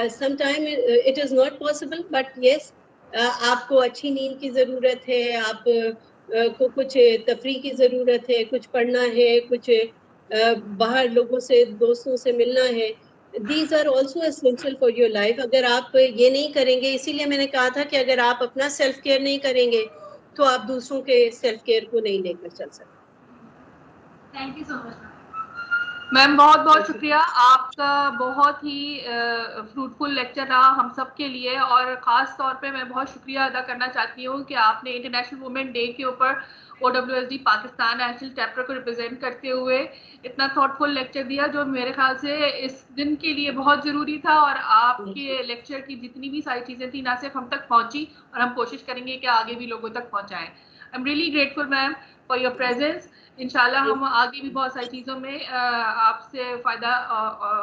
Sometimes it is not possible, but yes, आपको अच्छी नींद की ज़रूरत है, आप को कुछ तफरीह की ज़रूरत है, कुछ पढ़ना है, कुछ बाहर लोगों से दोस्तों से मिलना है. These are also essential for your life. अगर आप ये नहीं करेंगे, इसीलिए मैंने कहा था कि अगर आप अपना सेल्फ केयर नहीं करेंगे तो आप दूसरों के सेल्फ केयर को नहीं लेकर चल सकते. Thank you so much. Ma'am बहुत बहुत शुक्रिया, आपका बहुत ही फ्रूटफुल लेक्चर रहा हम सब के लिए, और ख़ास तौर पे मैं बहुत शुक्रिया अदा करना चाहती हूँ कि आपने इंटरनेशनल वुमेन डे के ऊपर OWSD पाकिस्तान नेशनल चैप्टर को रिप्रेजेंट करते हुए इतना थॉटफुल लेक्चर दिया, जो मेरे ख्याल से इस दिन के लिए बहुत ज़रूरी था, और आपके लेक्चर की जितनी भी सारी चीज़ें थी ना सिर्फ हम तक पहुँची, और हम कोशिश करेंगे कि आगे भी लोगों तक पहुँचाएँ। I am really grateful ma'am for your presence. इंशाल्लाह हम आगे भी बहुत सारी चीज़ों में आपसे फ़ायदा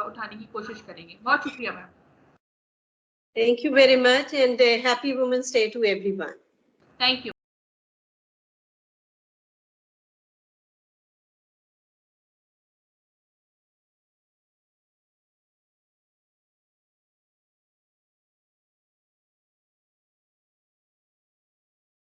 उठाने की कोशिश करेंगे। बहुत शुक्रिया ma'am. Thank you very much, and happy Women's Day to everyone. Thank you.